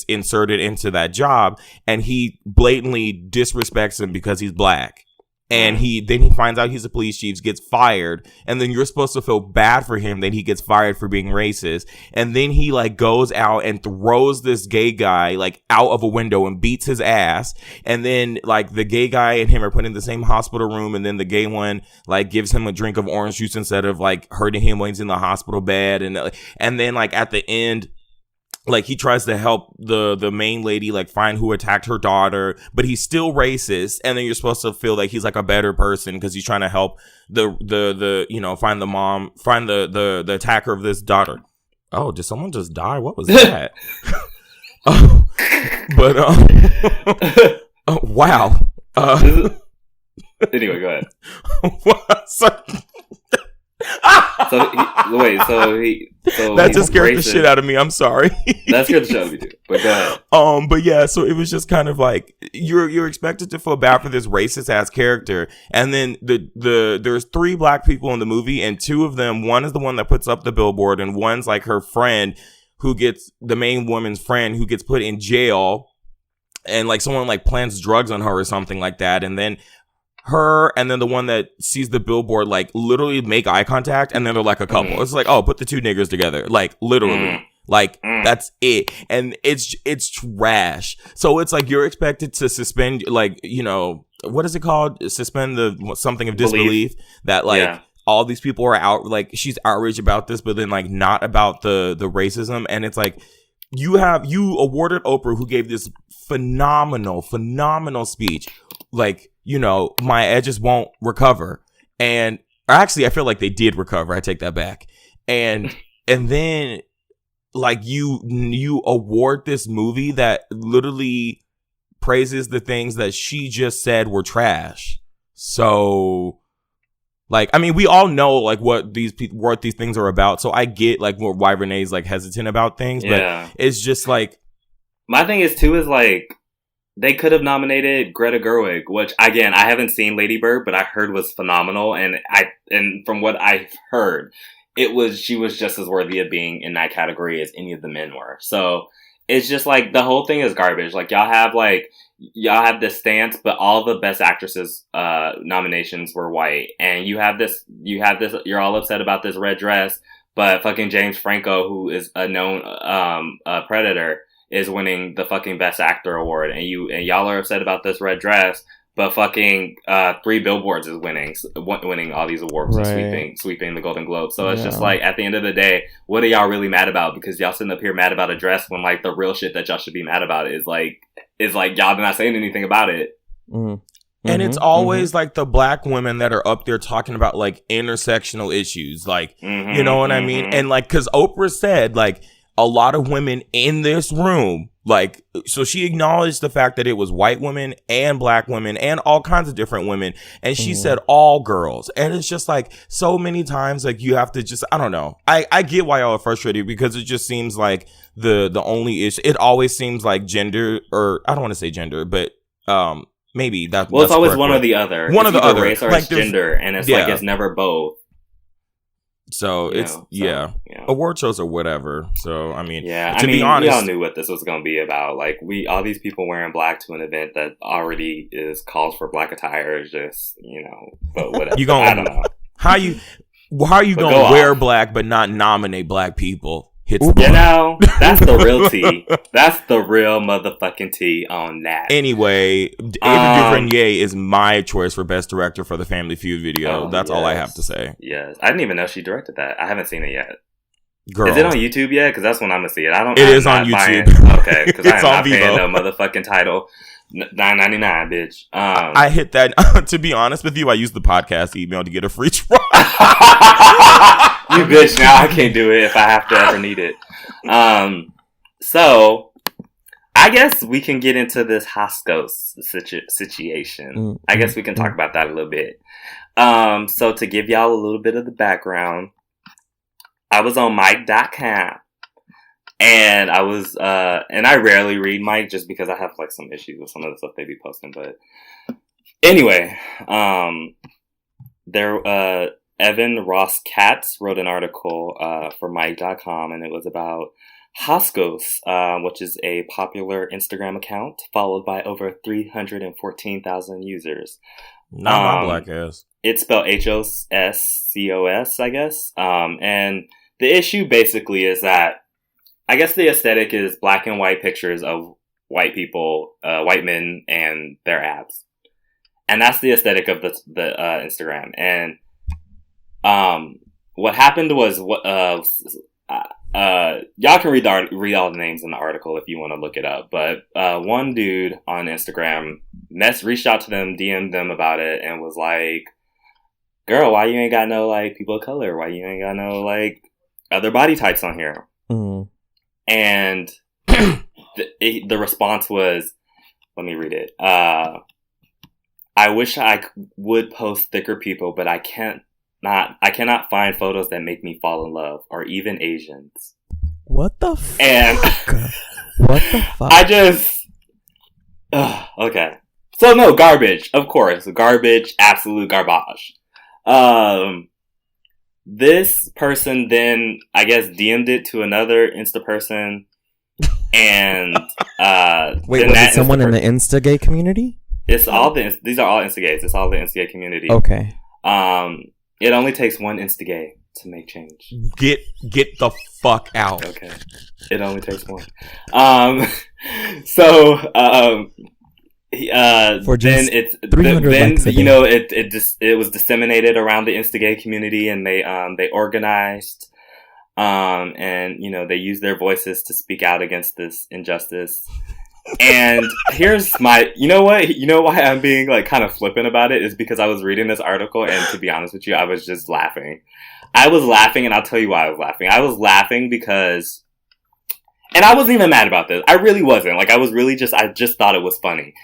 inserted into that job, and he blatantly disrespects him because he's black. And then he finds out he's a police chief, gets fired, and then you're supposed to feel bad for him that he gets fired for being racist. And then he, like, goes out and throws this gay guy, like, out of a window and beats his ass. And then, like, the gay guy and him are put in the same hospital room, and then the gay one, like, gives him a drink of orange juice instead of, like, hurting him when he's in the hospital bed. And then, like, at the end, like, he tries to help the main lady, like, find who attacked her daughter, but he's still racist. And then you're supposed to feel like he's, like, a better person because he's trying to help the you know, find the attacker of this daughter. Oh, did someone just die? What was that? But wow. Anyway, go ahead. That just scared the shit out of me. I'm sorry. That scared the shit out of me too. But go ahead. But yeah, so it was just kind of like you're expected to feel bad for this racist ass character, and then there's 3 black people in the movie, and 2 of them, one is the one that puts up the billboard, and one's like her friend who gets the main woman's friend who gets put in jail, and like someone like plants drugs on her or something like that, and then her and then the one that sees the billboard like literally make eye contact, and then they're like a couple. It's like, oh, put the 2 niggers together, like literally. That's it. And it's trash. So it's like you're expected to suspend, like, you know, what is it called? Suspend the something of disbelief that like all these people are out, like she's outraged about this, but then like not about the racism. And it's like you awarded Oprah, who gave this phenomenal speech, like, you know, my edges won't recover. And actually, I feel like they did recover. I take that back. And then like you award this movie that literally praises the things that she just said were trash. So like, I mean, we all know like what these things are about. So I get like why Renee's like hesitant about things, but it's just like, my thing is too is like, they could have nominated Greta Gerwig, which again I haven't seen Lady Bird, but I heard was phenomenal, and from what I've heard, she was just as worthy of being in that category as any of the men were. So it's just like the whole thing is garbage. Like y'all have this stance, but all the Best Actresses nominations were white, and you have this. You're all upset about this red dress, but fucking James Franco, who is a known predator, is winning the fucking Best Actor award, and y'all are upset about this red dress, but fucking 3 Billboards is winning all these awards, and sweeping the Golden Globe. So it's just like, at the end of the day, what are y'all really mad about? Because y'all sitting up here mad about a dress when like the real shit that y'all should be mad about is like y'all not saying anything about it. And it's always like the black women that are up there talking about like intersectional issues, like you know what I mean? And like, because Oprah said like, a lot of women in this room, like, so she acknowledged the fact that it was white women and black women and all kinds of different women. And she said all girls. And it's just like so many times, like you have to just, I don't know. I get why y'all are frustrated, because it just seems like the only issue, it always seems like gender, or I don't want to say gender, but maybe that. Well, it's always one or the other. One or the other. Race or like gender. And it's like, it's never both. So it's award shows or whatever. So I mean, to be honest, we all knew what this was going to be about. Like all these people wearing black to an event that already calls for black attire is just, you know. But whatever. I don't know how are you going to wear black but not nominate black people? You know, that's the real tea. That's the real motherfucking tea on that. Anyway, Ava DuVernay is my choice for Best Director for the Family Feud video. That's all I have to say. Yes. I didn't even know she directed that. I haven't seen it yet. Girl. Is it on YouTube yet? Because that's when I'm going to see it. It is on YouTube. Okay. Because I'm not paying no motherfucking title. $9.99, bitch. I hit that. To be honest with you, I used the podcast email to get a free trial. You bitch, now I can't do it if I have to ever need it. So I guess we can get into this Hoscos situation. I guess we can talk about that a little bit. So to give y'all a little bit of the background, I was on Mike.com. And I was, and I rarely read Mike just because I have like some issues with some of the stuff they be posting. But anyway, Evan Ross Katz wrote an article for Mike.com, and it was about Hoscos, which is a popular Instagram account followed by over 314,000 users. Not my black ass. It's spelled HOSCOS, I guess. And the issue basically is that I guess the aesthetic is black and white pictures of white people, white men, and their abs, and that's the aesthetic of the Instagram. And what happened was y'all can read all the names in the article if you want to look it up. But one dude on Instagram reached out to them, DM'd them about it, and was like, "Girl, why you ain't got no like people of color? Why you ain't got no like other body types on here?" And the response was, let me read it. I wish I would post thicker people, but I cannot find photos that make me fall in love, or even Asians. What the fuck? And what the fuck? I just okay. So no, garbage, of course, garbage, absolute garbage. This person then, I guess, DM'd it to another Insta person, and wait, was it someone in the Instagay community? It's all these are all Instagays. It's all the Instagay community. Okay. It only takes one Instagay to make change. Get the fuck out. Okay. It only takes one. For then it's then you know it was disseminated around the Instagay community, and they organized, and you know they used their voices to speak out against this injustice. And here's my, you know why I'm being like kind of flippant about it is because I was reading this article, and to be honest with you, I was just laughing. I was laughing, and I'll tell you why I was laughing. I was laughing because, and I wasn't even mad about this. I really wasn't. Like, I just thought it was funny.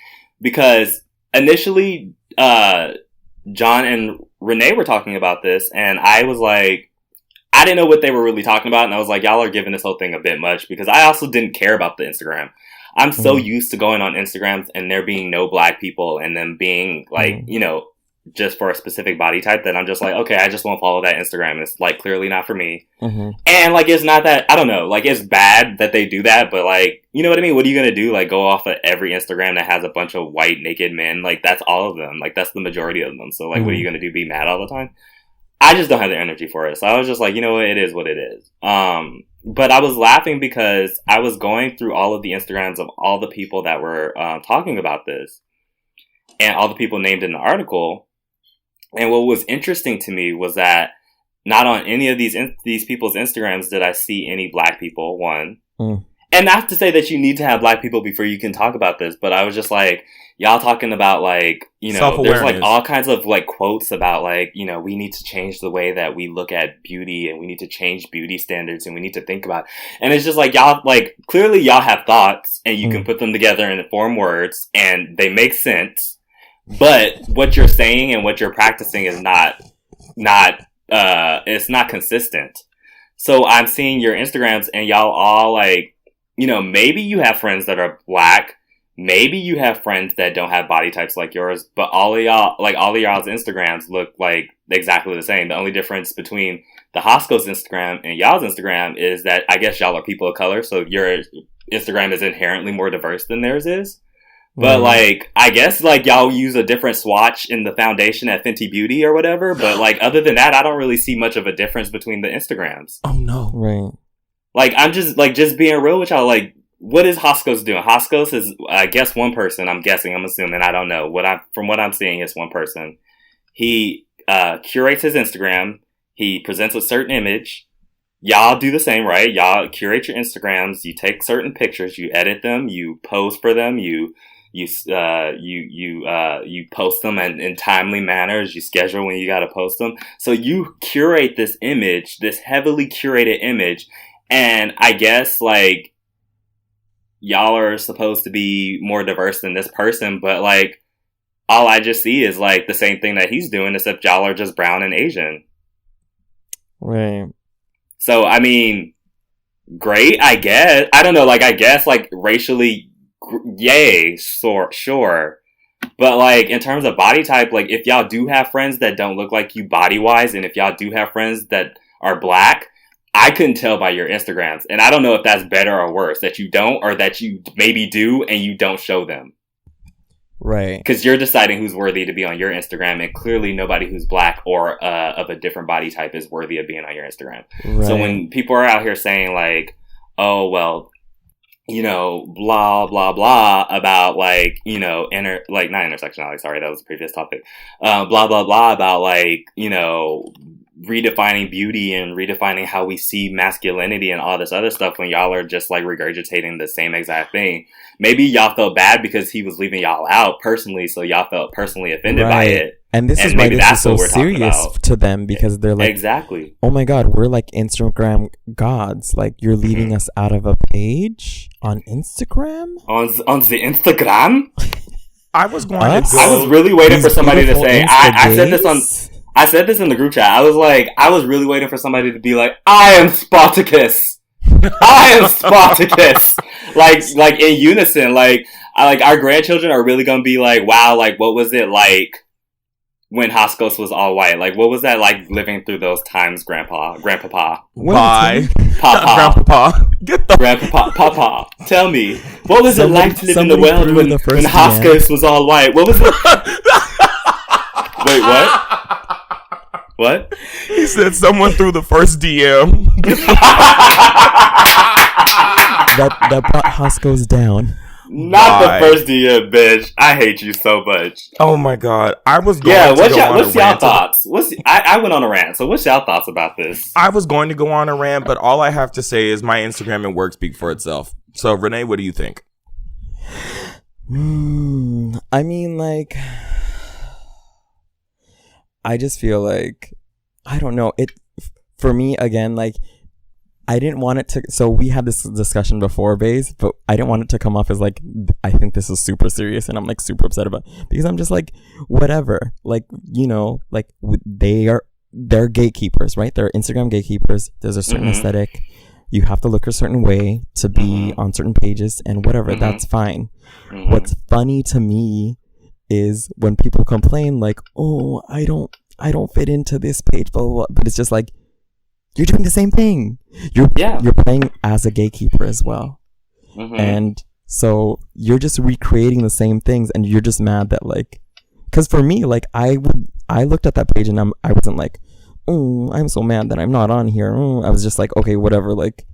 Because initially, John and Renee were talking about this, and I was like, I didn't know what they were really talking about, and I was like, y'all are giving this whole thing a bit much, because I also didn't care about the Instagram. I'm so used to going on Instagrams and there being no black people, and them being like, you know, just for a specific body type, that I'm just like, okay, I just won't follow that Instagram. It's like clearly not for me. And like, it's not that, I don't know, like it's bad that they do that, but like, you know what I mean? What are you going to do? Like go off of every Instagram that has a bunch of white naked men? Like that's all of them. Like that's the majority of them. So like, what are you going to do? Be mad all the time? I just don't have the energy for it. So I was just like, you know what? It is what it is. But I was laughing because I was going through all of the Instagrams of all the people that were talking about this, and all the people named in the article. And what was interesting to me was that not on any of these people's Instagrams did I see any black people, one. And not to say that you need to have black people before you can talk about this, but I was just like, y'all talking about like, you know, there's like all kinds of like quotes about like, you know, we need to change the way that we look at beauty, and we need to change beauty standards, and we need to think about it. And it's just like, y'all, like, clearly y'all have thoughts, and you can put them together and form words, and they make sense. But what you're saying and what you're practicing is it's not consistent. So I'm seeing your Instagrams, and y'all all like, you know, maybe you have friends that are black. Maybe you have friends that don't have body types like yours, but all of y'all's Instagrams look like exactly the same. The only difference between the Hosco's Instagram and y'all's Instagram is that I guess y'all are people of color, so your Instagram is inherently more diverse than theirs is. But like, I guess like y'all use a different swatch in the foundation at Fenty Beauty or whatever. But like, other than that, I don't really see much of a difference between the Instagrams. Oh no. Right. Like, I'm just being real with y'all. Like, what is Hosco's doing? Hosco's is, I guess, one person. I'm assuming. I don't know. From what I'm seeing, it's one person. He curates his Instagram. He presents a certain image. Y'all do the same, right? Y'all curate your Instagrams. You take certain pictures. You edit them. You pose for them. You post them in timely manners. You schedule when you got to post them. So you curate this image, this heavily curated image. And I guess like y'all are supposed to be more diverse than this person, but like all I just see is like the same thing that he's doing, except y'all are just brown and Asian. Right. So I mean, great, I guess. I don't know, like I guess like racially, yay, sure. But like in terms of body type, like if y'all do have friends that don't look like you body wise, and if y'all do have friends that are black, I couldn't tell by your Instagrams. And I don't know if that's better or worse, that you don't, or that you maybe do and you don't show them. Right. Because you're deciding who's worthy to be on your Instagram, and clearly nobody who's black or of a different body type is worthy of being on your Instagram. Right. So when people are out here saying like, oh, well, you know, blah, blah, blah about like, you know, not intersectionality, sorry, that was the previous topic. Blah, blah, blah about like, you know, redefining beauty and redefining how we see masculinity and all this other stuff when y'all are just like regurgitating the same exact thing. Maybe y'all felt bad because he was leaving y'all out personally, so y'all felt personally offended by it. And this is why this is so serious to them, because they're like, exactly, oh my God, we're like Instagram gods. Like, you're leaving us out of a page on Instagram? On the Instagram? I was going to go. I was really waiting for somebody to say, I said this in the group chat. I was really waiting for somebody to be like, I am Spartacus. I am Spartacus. like in unison. Like our grandchildren are really gonna be like, wow, like what was it like when Haskos was all white? Like what was that like living through those times, Grandpapa? Bye. Papa. Grandpapa. Get the Papa. Tell me, what was it like to live in the world when Haskos was all white? What was it? Wait, what? What? He said someone threw the first DM. that brought Haskos down. Not the first DM, bitch. I hate you so much. Oh my God. I was going to what's go on a rant. What's y'all thoughts? I went on a rant, so what's y'all thoughts about this? I was going to go on a rant, but all I have to say is my Instagram and work speak for itself. So, Renee, what do you think? I mean, like, I just feel like, I don't know, for me, again, like, I didn't want it to, so we had this discussion before, Baze, but I didn't want it to come off as like, I think this is super serious and I'm like super upset about it, because I'm just like, whatever, like, you know, like they're gatekeepers, right? They're Instagram gatekeepers. There's a certain aesthetic. You have to look a certain way to be on certain pages and whatever, that's fine. What's funny to me is when people complain like, oh, I don't fit into this page, blah, blah, blah. But it's just like, you're doing the same thing. You're playing as a gatekeeper as well. And so you're just recreating the same things, and you're just mad that like, because for me, like I looked at that page and I wasn't like, oh, I'm so mad that I'm not on here. I was just like, okay, whatever, like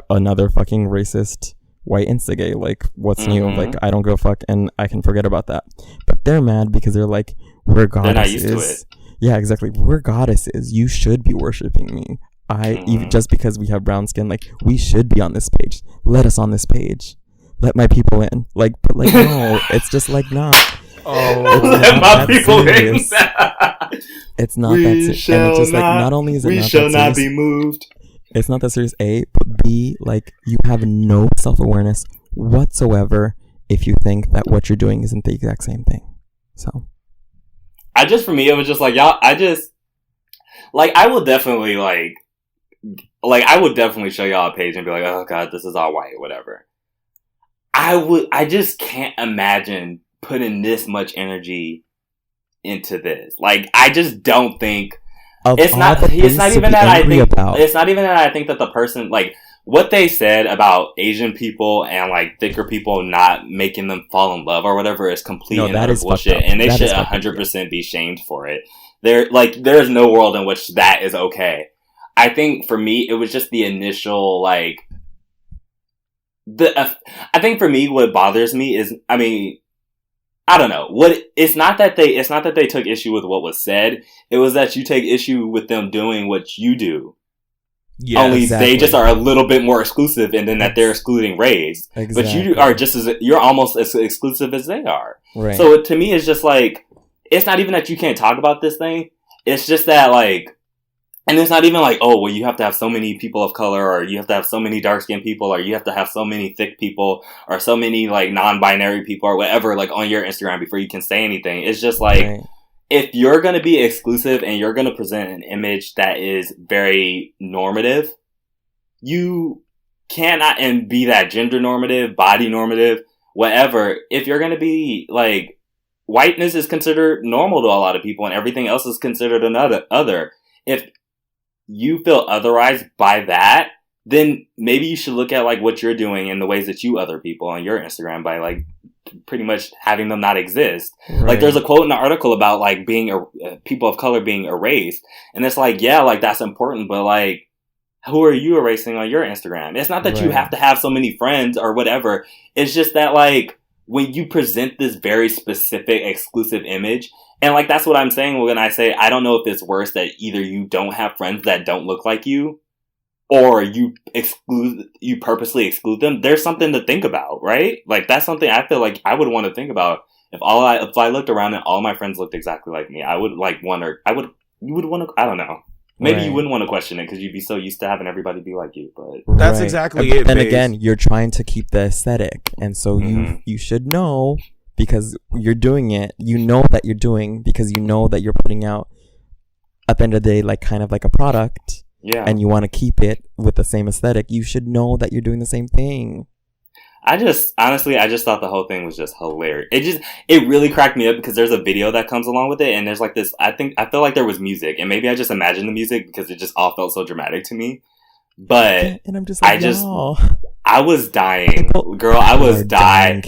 another fucking racist white Instagay, like what's new? Like I don't give a fuck, and I can forget about that. But they're mad because they're like, we're goddesses. They're not used to it. Yeah, exactly. We're goddesses. You should be worshiping me. Even just because we have brown skin, like we should be on this page. Let us on this page. Let my people in. Like, but like no, it's just like not. Oh, let my people in. It's not that serious. And it's just like, not only is it not that serious, we shall not be moved. It's not that serious, A, but B, like you have no self-awareness whatsoever if you think that what you're doing isn't the exact same thing. So, for me, it was just like y'all. I will definitely I would definitely show y'all a page and be like, oh God, this is all white, whatever. I just can't imagine putting this much energy into this. Like, I just don't think it's not even that I think that the person, like, what they said about Asian people and like thicker people not making them fall in love or whatever is complete and utter bullshit, and they should 100% be shamed for it. There's no world in which that is okay. I think for me, it was just the initial, like, I think for me, what bothers me is, I mean, I don't know. It's not that they took issue with what was said. It was that you take issue with them doing what you do. Yeah, only exactly. They just are a little bit more exclusive, and then that they're excluding race. Exactly. But you're almost as exclusive as they are. Right. So to me, it's just like, it's not even that you can't talk about this thing. It's just that, like, and it's not even like, oh, well, you have to have so many people of color, or you have to have so many dark-skinned people, or you have to have so many thick people, or so many, like, non-binary people, or whatever, like, on your Instagram before you can say anything. It's just like, right. If you're going to be exclusive and you're going to present an image that is very normative, you cannot, and be that gender normative, body normative, whatever. If you're going to be, like, whiteness is considered normal to a lot of people, and everything else is considered other. If you feel otherized by that, then maybe you should look at, like, what you're doing and the ways that you other people on your Instagram by, like, pretty much having them not exist. Right. Like, there's a quote in the article about, like, being people of color being erased, and it's like, yeah, like, that's important, but, like, who are you erasing on your Instagram? It's not that you have to have so many friends or whatever. It's just that, like, when you present this very specific exclusive image, And, like, that's what I'm saying when I say I don't know if it's worse that either you don't have friends that don't look like you or you purposely exclude them. There's something to think about, right? Like, that's something I feel like I would want to think about. If I looked around and all my friends looked exactly like me, I would, like, you would want to, I don't know. Maybe you wouldn't want to question it because you'd be so used to having everybody be like you, but... That's exactly it, And again, you're trying to keep the aesthetic, and so you should know, because you're doing it, you know that you're doing, because you know that you're putting out, at the end of the day, like, kind of like a product, and you want to keep it with the same aesthetic, you should know that you're doing the same thing. I just thought the whole thing was just hilarious. It really cracked me up because there's a video that comes along with it, and there's like this, I feel like there was music, and maybe I just imagined the music because it just all felt so dramatic to me. But and I'm just like, I was dying. Girl, I was dying.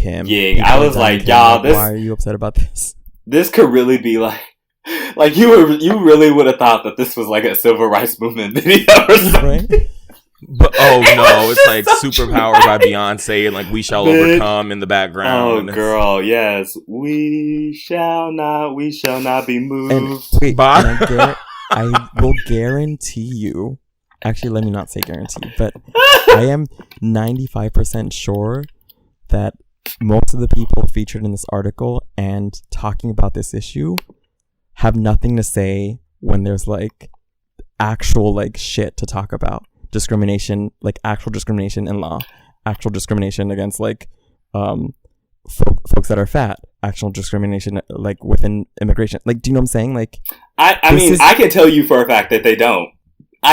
I was like, y'all, why are you upset about this? This could really be like you really would have thought that this was like a civil rights movement video or something. Right? But oh no, it's like Superpower by Beyonce and like We Shall Overcome in the background. Oh girl, yes. We shall not be moved. And, wait, I will guarantee you, actually let me not say guarantee, but I am 95% sure that most of the people featured in this article and talking about this issue have nothing to say when there's like actual like shit to talk about. Discrimination, like actual discrimination in law, actual discrimination against like folks that are fat, actual discrimination like within immigration. Like, do you know what I'm saying? Like, I mean, I can tell you for a fact that they don't.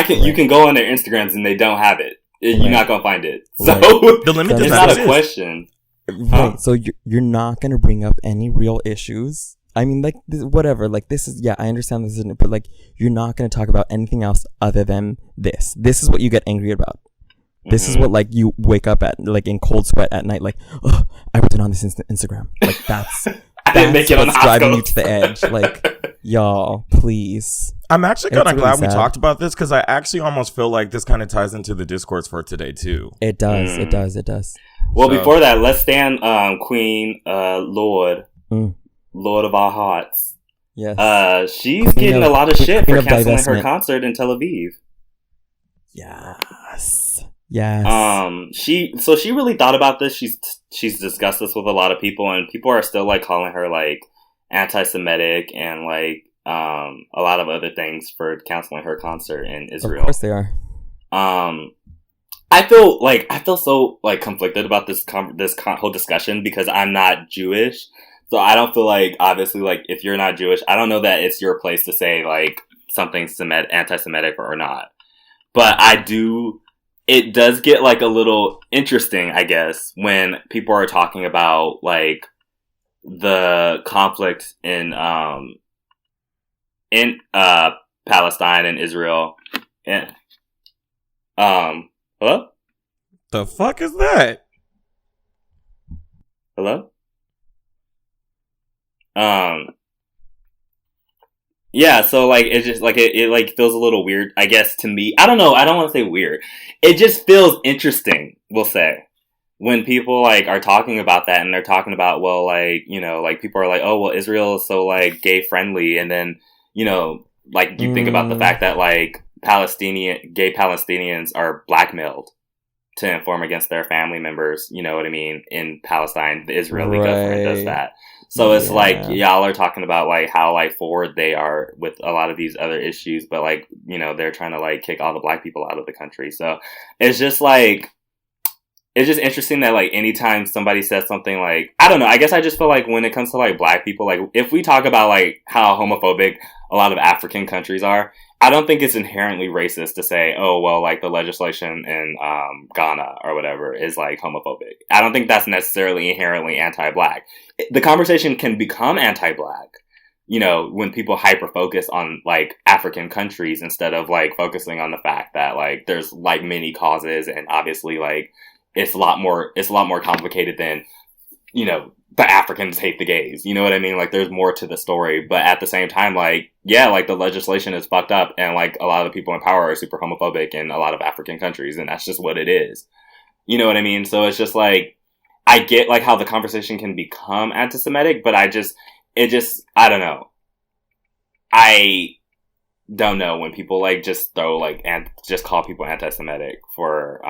You can go on their Instagrams and they don't have it. You're not gonna find it. So the limit is not a question. Right. So you're not gonna bring up any real issues. I mean, like, whatever, like, this is, I understand this isn't, but, like, you're not going to talk about anything else other than this. This is what you get angry about. This is what, like, you wake up at, like, in cold sweat at night, like, oh, I wasn't on this Instagram. Like, that's what's driving you to the edge. Like, y'all, please. I'm actually kind of glad we talked about this, because I actually almost feel like this kind of ties into the discourse for today, too. It does, it does. Well, before that, let's stand Queen Lord of our hearts. Yes. She's getting a lot of shit for canceling her concert in Tel Aviv. Yes. She really thought about this. She's discussed this with a lot of people, and people are still like calling her like anti-Semitic and like a lot of other things for canceling her concert in Israel. Of course they are. I feel so like conflicted about this whole discussion because I'm not Jewish. So I don't feel like, obviously, like, if you're not Jewish, I don't know that it's your place to say, like, something anti-Semitic or not. But it does get, like, a little interesting, I guess, when people are talking about, like, the conflict in Palestine and Israel. And, hello? The fuck is that? Hello? Yeah, so, like, it's just, like, it like, feels a little weird, I guess, to me. I don't know, I don't want to say weird. It just feels interesting, we'll say, when people, like, are talking about that, and they're talking about, well, like, you know, like, people are like, oh, well, Israel is so, like, gay-friendly, and then, you know, like, you think about the fact that, like, gay Palestinians are blackmailed to inform against their family members, you know what I mean, in Palestine. The Israeli government does that. So it's like, y'all are talking about, like, how, like, forward they are with a lot of these other issues, but, like, you know, they're trying to, like, kick all the black people out of the country. So it's just, like, it's just interesting that, like, anytime somebody says something, like, I don't know, I guess I just feel like when it comes to, like, black people, like, if we talk about, like, how homophobic a lot of African countries are, I don't think it's inherently racist to say, oh, well, like, the legislation in Ghana or whatever is, like, homophobic. I don't think that's necessarily inherently anti-black. The conversation can become anti-black, you know, when people hyper-focus on, like, African countries instead of, like, focusing on the fact that, like, there's, like, many causes, and obviously, like, it's a lot more complicated than, you know, the Africans hate the gays. You know what I mean? Like, there's more to the story. But at the same time, like, yeah, like, the legislation is fucked up, and, like, a lot of the people in power are super homophobic in a lot of African countries, and that's just what it is. You know what I mean? So it's just, like, I get, like, how the conversation can become anti-Semitic, but I don't know. I don't know when people like just throw like and just call people anti-Semitic for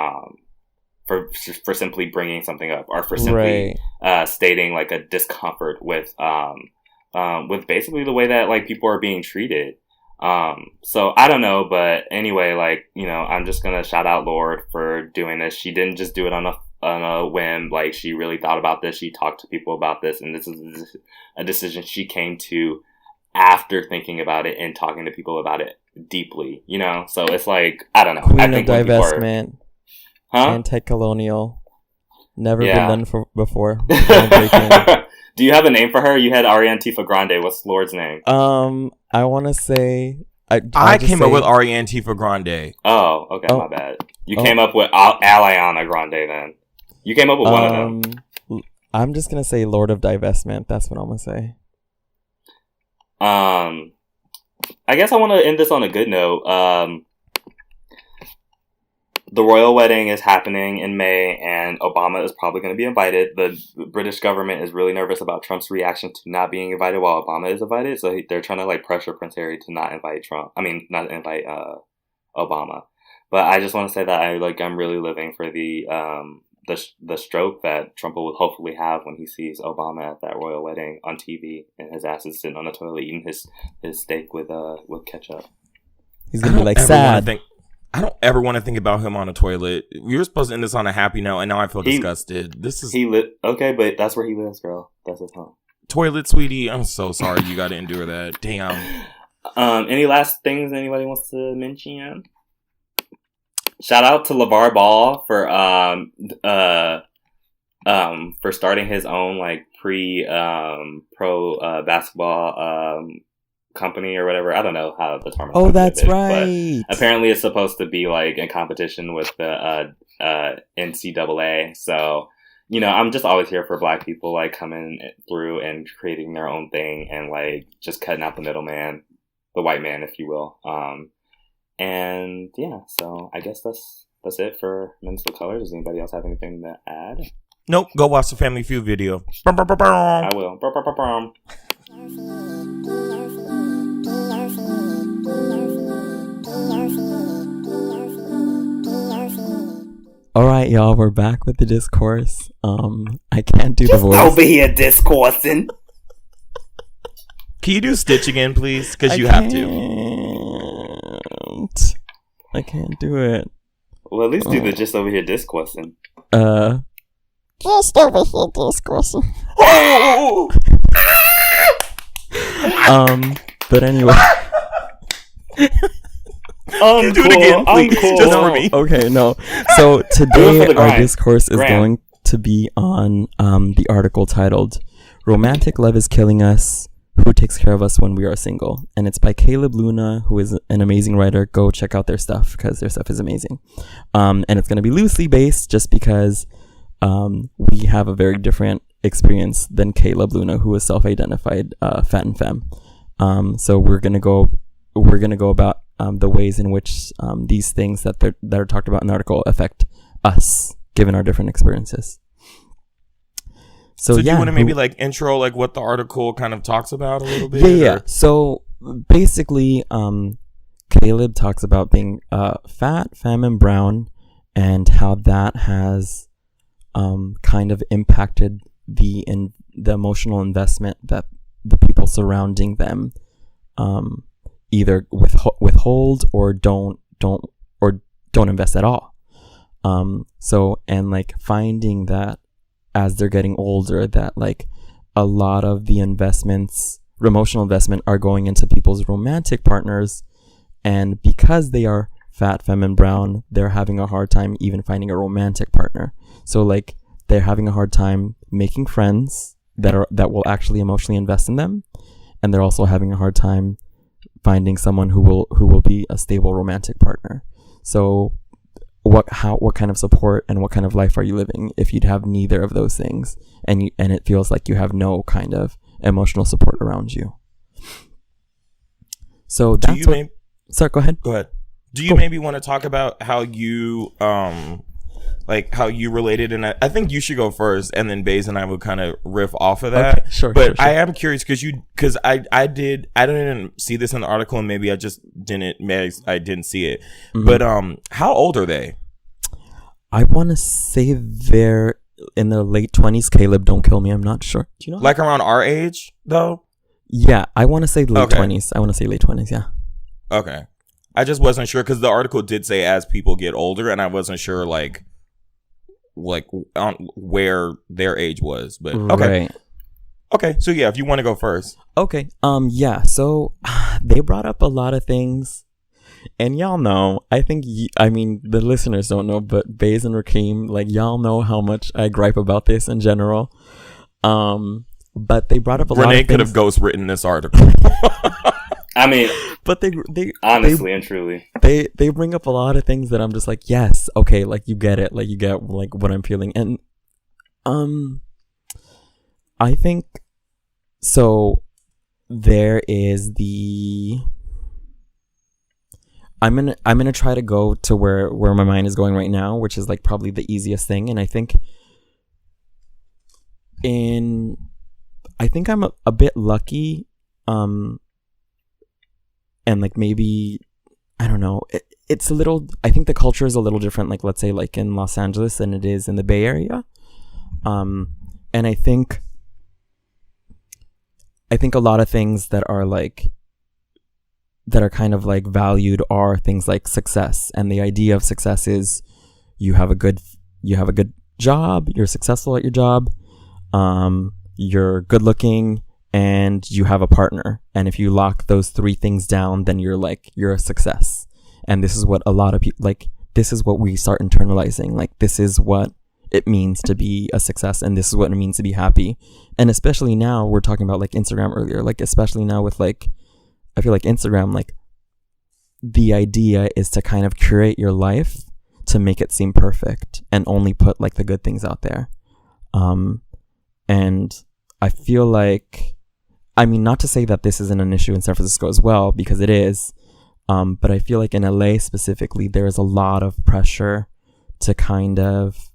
simply bringing something up or for simply stating like a discomfort with basically the way that like people are being treated. So I don't know, but anyway, like, you know, I'm just gonna shout out Lorde for doing this. She didn't just do it on a whim. Like, she really thought about this. She talked to people about this, and this is a decision she came to after thinking about it and talking to people about it deeply, you know? So it's like, I don't know. Queen I think of divestment. Anti-colonial. Never been done before. Do you have a name for her? You had Ariane Tifa Grande. What's Lorde's name? I want to say... I came up with Ariane Tifa Grande. Oh, okay, my bad. You came up with Aliana Grande then. You came up with one of them. I'm just going to say Lord of Divestment. That's what I'm going to say. I guess I want to end this on a good note. The royal wedding is happening in May, and Obama is probably going to be invited. The British government is really nervous about Trump's reaction to not being invited while Obama is invited, so they're trying to like pressure Prince Harry to not invite Trump. I mean, not invite Obama. But I just want to say that I'm really living for the stroke that Trump will hopefully have when he sees Obama at that royal wedding on TV, and his ass is sitting on the toilet eating his steak with ketchup. He's gonna be like sad. I don't ever want to think about him on a toilet. We were supposed to end this on a happy note, and now I feel disgusted. This is okay, but that's where he lives, girl. That's his home. Toilet, sweetie. I'm so sorry you got to endure that. Damn. Any last things anybody wants to mention? Shout out to LeVar Ball for starting his own like pro basketball company or whatever. I don't know how the term. Oh, that's right. But apparently, it's supposed to be like in competition with the NCAA. So, you know, I'm just always here for Black people like coming through and creating their own thing and like just cutting out the middleman, the white man, if you will. And yeah, so I guess that's it for Men's with Colors. Does anybody else have anything to add? Nope. Go watch the Family Feud video. I will. All right, y'all, we're back with the discourse. I can't do the voice. Over here discoursing. Can you do Stitch again, please? Because you have to. I can't do it. Well, at least do the just over here discoursing. Just over here discoursing. But anyway. Do it again, please. Cool. Just for me. Okay, no. So today our discourse is going to be on the article titled "Romantic Love is Killing Us. Who Takes Care of Us When We Are Single?" And it's by Caleb Luna, who is an amazing writer. Go check out their stuff because their stuff is amazing. And it's going to be loosely based just because we have a very different experience than Caleb Luna, who is self-identified fat and femme. So we're gonna go about the ways in which these things that are talked about in the article affect us, given our different experiences. So do you want to maybe like intro like what the article kind of talks about a little bit? Yeah. So basically, Caleb talks about being fat, femme, and brown, and how that has kind of impacted the emotional investment that the people surrounding them either withhold or don't invest at all. So, and like finding that as they're getting older, that like a lot of the emotional investment are going into people's romantic partners, and because they are fat, femme, and brown, they're having a hard time even finding a romantic partner. So like they're having a hard time making friends that will actually emotionally invest in them, and they're also having a hard time finding someone who will be a stable romantic partner. So what kind of support and what kind of life are you living if you'd have neither of those things, and it feels like you have no kind of emotional support around you? So that's sorry, go ahead. Do you maybe want to talk about how you like how you related, and I think you should go first, and then Baze and I would kind of riff off of that. Okay, sure. But I am curious because I didn't see this in the article, and maybe I didn't see it. Mm-hmm. But how old are they? I want to say they're in their late 20s. Caleb, don't kill me. I'm not sure. Do you know? Like around our age, though? Yeah, I want to say late 20s. I want to say late 20s, yeah. Okay. I just wasn't sure because the article did say as people get older, and I wasn't sure like where their age was. But okay. Right. Okay, so yeah, if you want to go first. Okay. Yeah, so they brought up a lot of things. And y'all know, I think, the listeners don't know, but Baze and Rakeem, like, y'all know how much I gripe about this in general. But they brought up a lot of things. Renee could have ghostwritten this article. I mean, but they honestly and truly, they bring up a lot of things that I'm just like, yes, okay, like, you get it, like, you get, like, what I'm feeling. And, I think, so, there is I'm gonna try to go to where my mind is going right now, which is like probably the easiest thing, and I think I'm a bit lucky, and like maybe I don't know. It's a little. I think the culture is a little different. Like let's say like in Los Angeles than it is in the Bay Area, and I think a lot of things that are kind of like valued are things like success. And the idea of success is you have a good job, you're successful at your job, you're good looking, and you have a partner. And if you lock those three things down, then you're a success. And this is what a lot of people this is what we start internalizing. Like this is what it means to be a success, and this is what it means to be happy. And especially now, we're talking about like Instagram earlier, like especially now with like I feel like Instagram, like the idea is to kind of curate your life to make it seem perfect and only put like the good things out there. And I feel like, not to say that this isn't an issue in San Francisco as well, because it is. But I feel like in LA specifically, there is a lot of pressure to kind of,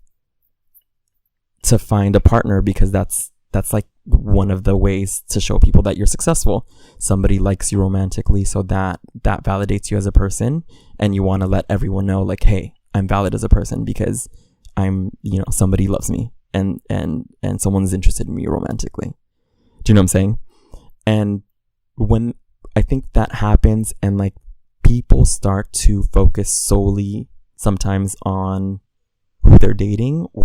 to find a partner, because that's like one of the ways to show people that you're successful. Somebody likes you romantically, so that validates you as a person, and you want to let everyone know like, hey, I'm valid as a person because I'm, somebody loves me and someone's interested in me romantically. Do you know what I'm saying? And when I think that happens and like people start to focus solely sometimes on who they're dating or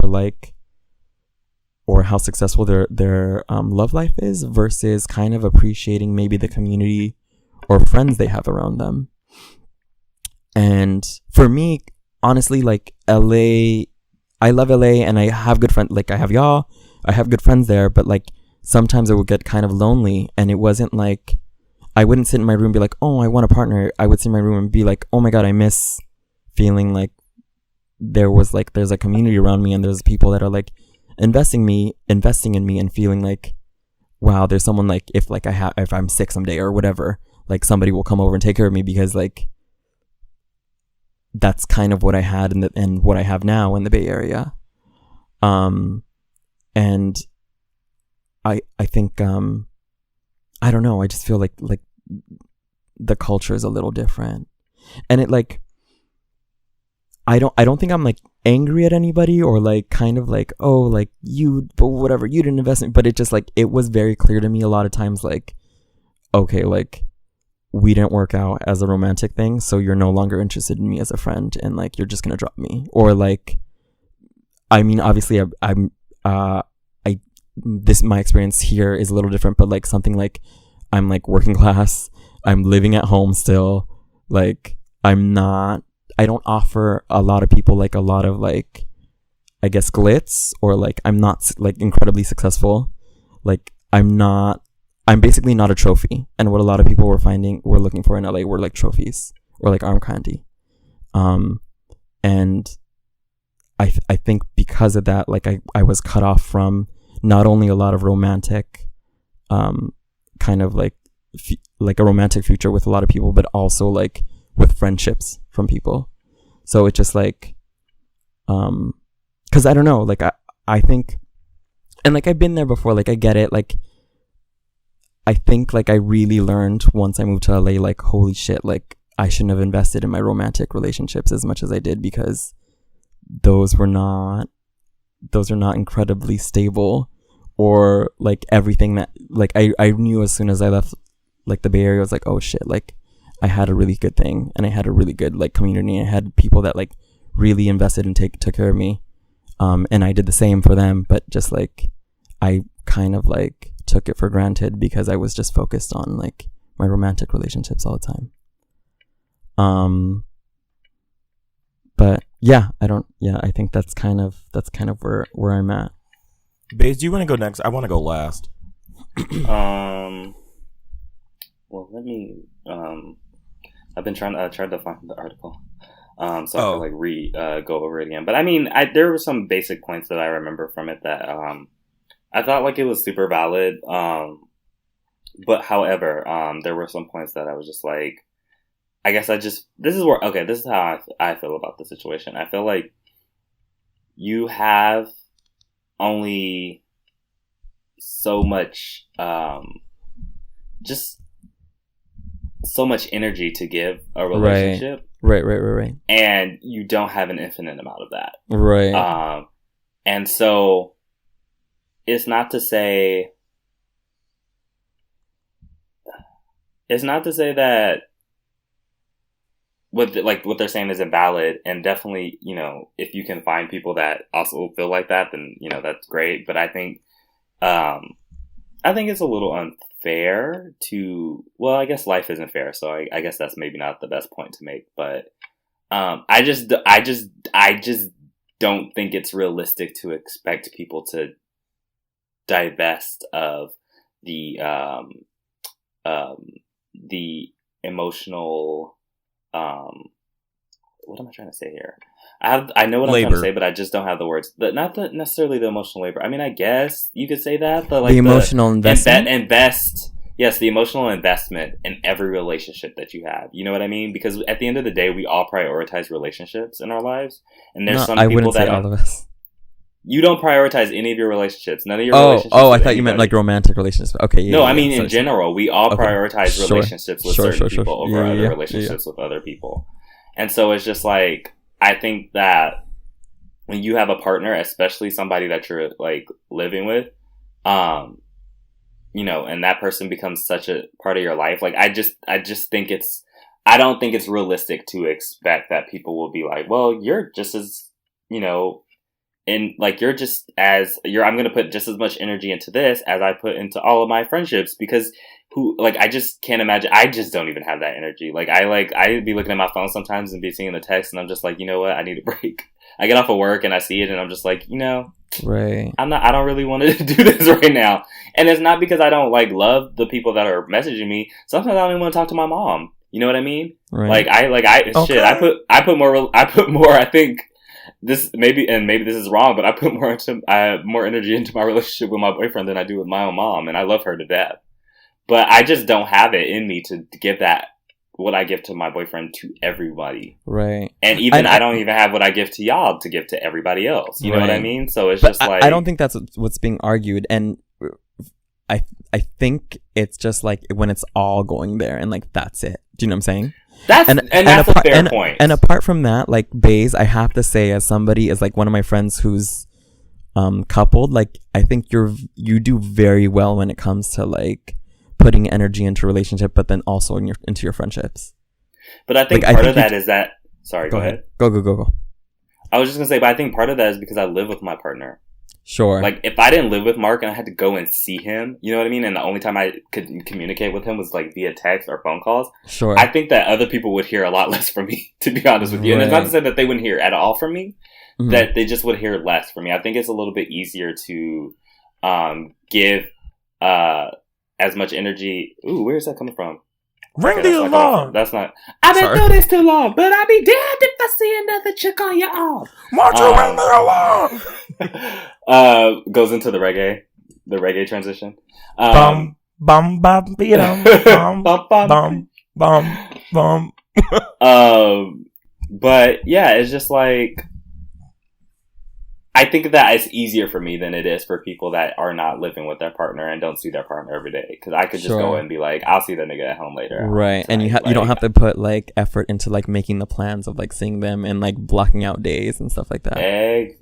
how successful their love life is versus kind of appreciating maybe the community or friends they have around them. And for me, honestly, like LA, I love LA and I have good friends, like I have y'all, I have good friends there, but like sometimes it would get kind of lonely, and it wasn't like, I wouldn't sit in my room and be like, oh, I want a partner. I would sit in my room and be like, oh my God, I miss feeling like there's a community around me and there's people that are like, investing in me and feeling like, wow, there's someone like, if I'm sick someday or whatever, like somebody will come over and take care of me, because like that's kind of what I had and what I have now in the Bay Area. And I think I don't know, I just feel like the culture is a little different, and it like I don't think I'm like angry at anybody or like kind of like, oh, like but whatever, you didn't invest in me. But it just like, it was very clear to me a lot of times, like, okay, like we didn't work out as a romantic thing, so you're no longer interested in me as a friend, and like you're just gonna drop me. Or like, obviously my experience here is a little different, but like something like I'm like working class, I'm living at home still, like I don't offer a lot of people like a lot of like, I guess, glitz, or like I'm not like incredibly successful. Like I'm basically not a trophy. And what a lot of people were looking for in LA were like trophies or like arm candy. And I think because of that, like I was cut off from not only a lot of romantic, kind of like a romantic future with a lot of people, but also like with friendships from people. So it just like because I don't know, like I think, and like I've been there before, like I get it, like I think like I really learned once I moved to LA, like holy shit, like I shouldn't have invested in my romantic relationships as much as I did, because those are not incredibly stable, or like everything that like I knew as soon as I left like the Bay Area, I was like, oh shit, like I had a really good thing, and I had a really good like community. I had people that like really invested and took care of me, and I did the same for them, but just like I kind of like took it for granted because I was just focused on like my romantic relationships all the time. But yeah, I think that's kind of where I'm at. Baze, do you want to go next? I want to go last. Well, let me. I've been trying to find the article, so I could go over it again. But I mean, there were some basic points that I remember from it that I thought like it was super valid. But however, there were some points that I was just like, I guess this is how I feel about the situation. I feel like you have only so much, just so much energy to give a relationship. Right. And you don't have an infinite amount of that. Right. And so it's not to say that what they're saying is invalid, and definitely, you know, if you can find people that also feel like that, then, you know, that's great. But I think it's a little unfair to, well, I guess life isn't fair, so I guess that's maybe not the best point to make. But I just don't think it's realistic to expect people to divest of the emotional. What am I trying to say here? I know what labor. I'm trying to say, but I just don't have the words. Not necessarily the emotional labor. I mean, I guess you could say that, but like the emotional investment. Yes, the emotional investment in every relationship that you have. You know what I mean? Because at the end of the day, we all prioritize relationships in our lives, and there's some people that all of us. You don't prioritize any of your relationships. None of your relationships. Oh, I thought you meant like romantic relationships. Okay, yeah. No, I mean in general, we all prioritize relationships with certain people over other relationships with other people. And so it's just like, I think that when you have a partner, especially somebody that you're like living with, you know, and that person becomes such a part of your life, like I just think I don't think it's realistic to expect that people will be like, well, you're just as, you know, and like I'm going to put just as much energy into this as I put into all of my friendships, because I just can't imagine. I just don't even have that energy. I'd be looking at my phone sometimes and be seeing the text, and I'm just like, you know what? I need a break. I get off of work and I see it, and I'm just like, you know, right. I don't really want to do this right now. And it's not because I don't like love the people that are messaging me. Sometimes I don't even want to talk to my mom. You know what I mean? Right. I put more. I think. Maybe this is wrong, but I put more energy into my relationship with my boyfriend than I do with my own mom, and I love her to death. But I just don't have it in me to give that, what I give to my boyfriend, to everybody. Right. And I don't even have what I give to y'all to give to everybody else. You know what I mean? So it's just like, I don't think that's what's being argued, and I think it's just like when it's all going there, and like that's it. Do you know what I'm saying? That's a fair point. And apart from that, like Baze, I have to say, as somebody, as like one of my friends who's coupled, like I think you do very well when it comes to like putting energy into a relationship, but then also into your friendships. But I think part of that is that. Sorry, go ahead. Go. I was just gonna say, but I think part of that is because I live with my partner. Sure. Like, if I didn't live with Mark and I had to go and see him, you know what I mean? And the only time I could communicate with him was, like, via text or phone calls. Sure. I think that other people would hear a lot less from me, to be honest with you. Right. And it's not to say that they wouldn't hear at all from me, that they just would hear less from me. I think it's a little bit easier to give as much energy. Ooh, where is that coming from? Ring the alarm. That's not. I've been through this too long, but I'll be damned if I see another chick on your arm. Won't you ring the alarm? Goes into the reggae transition. Bum bum bum bum bum bum bum. But yeah, it's just like, I think that it's easier for me than it is for people that are not living with their partner and don't see their partner every day. Because I could just go and be like, I'll see the nigga at home later. Right. And you don't have to put like effort into like making the plans of like seeing them and like blocking out days and stuff like that.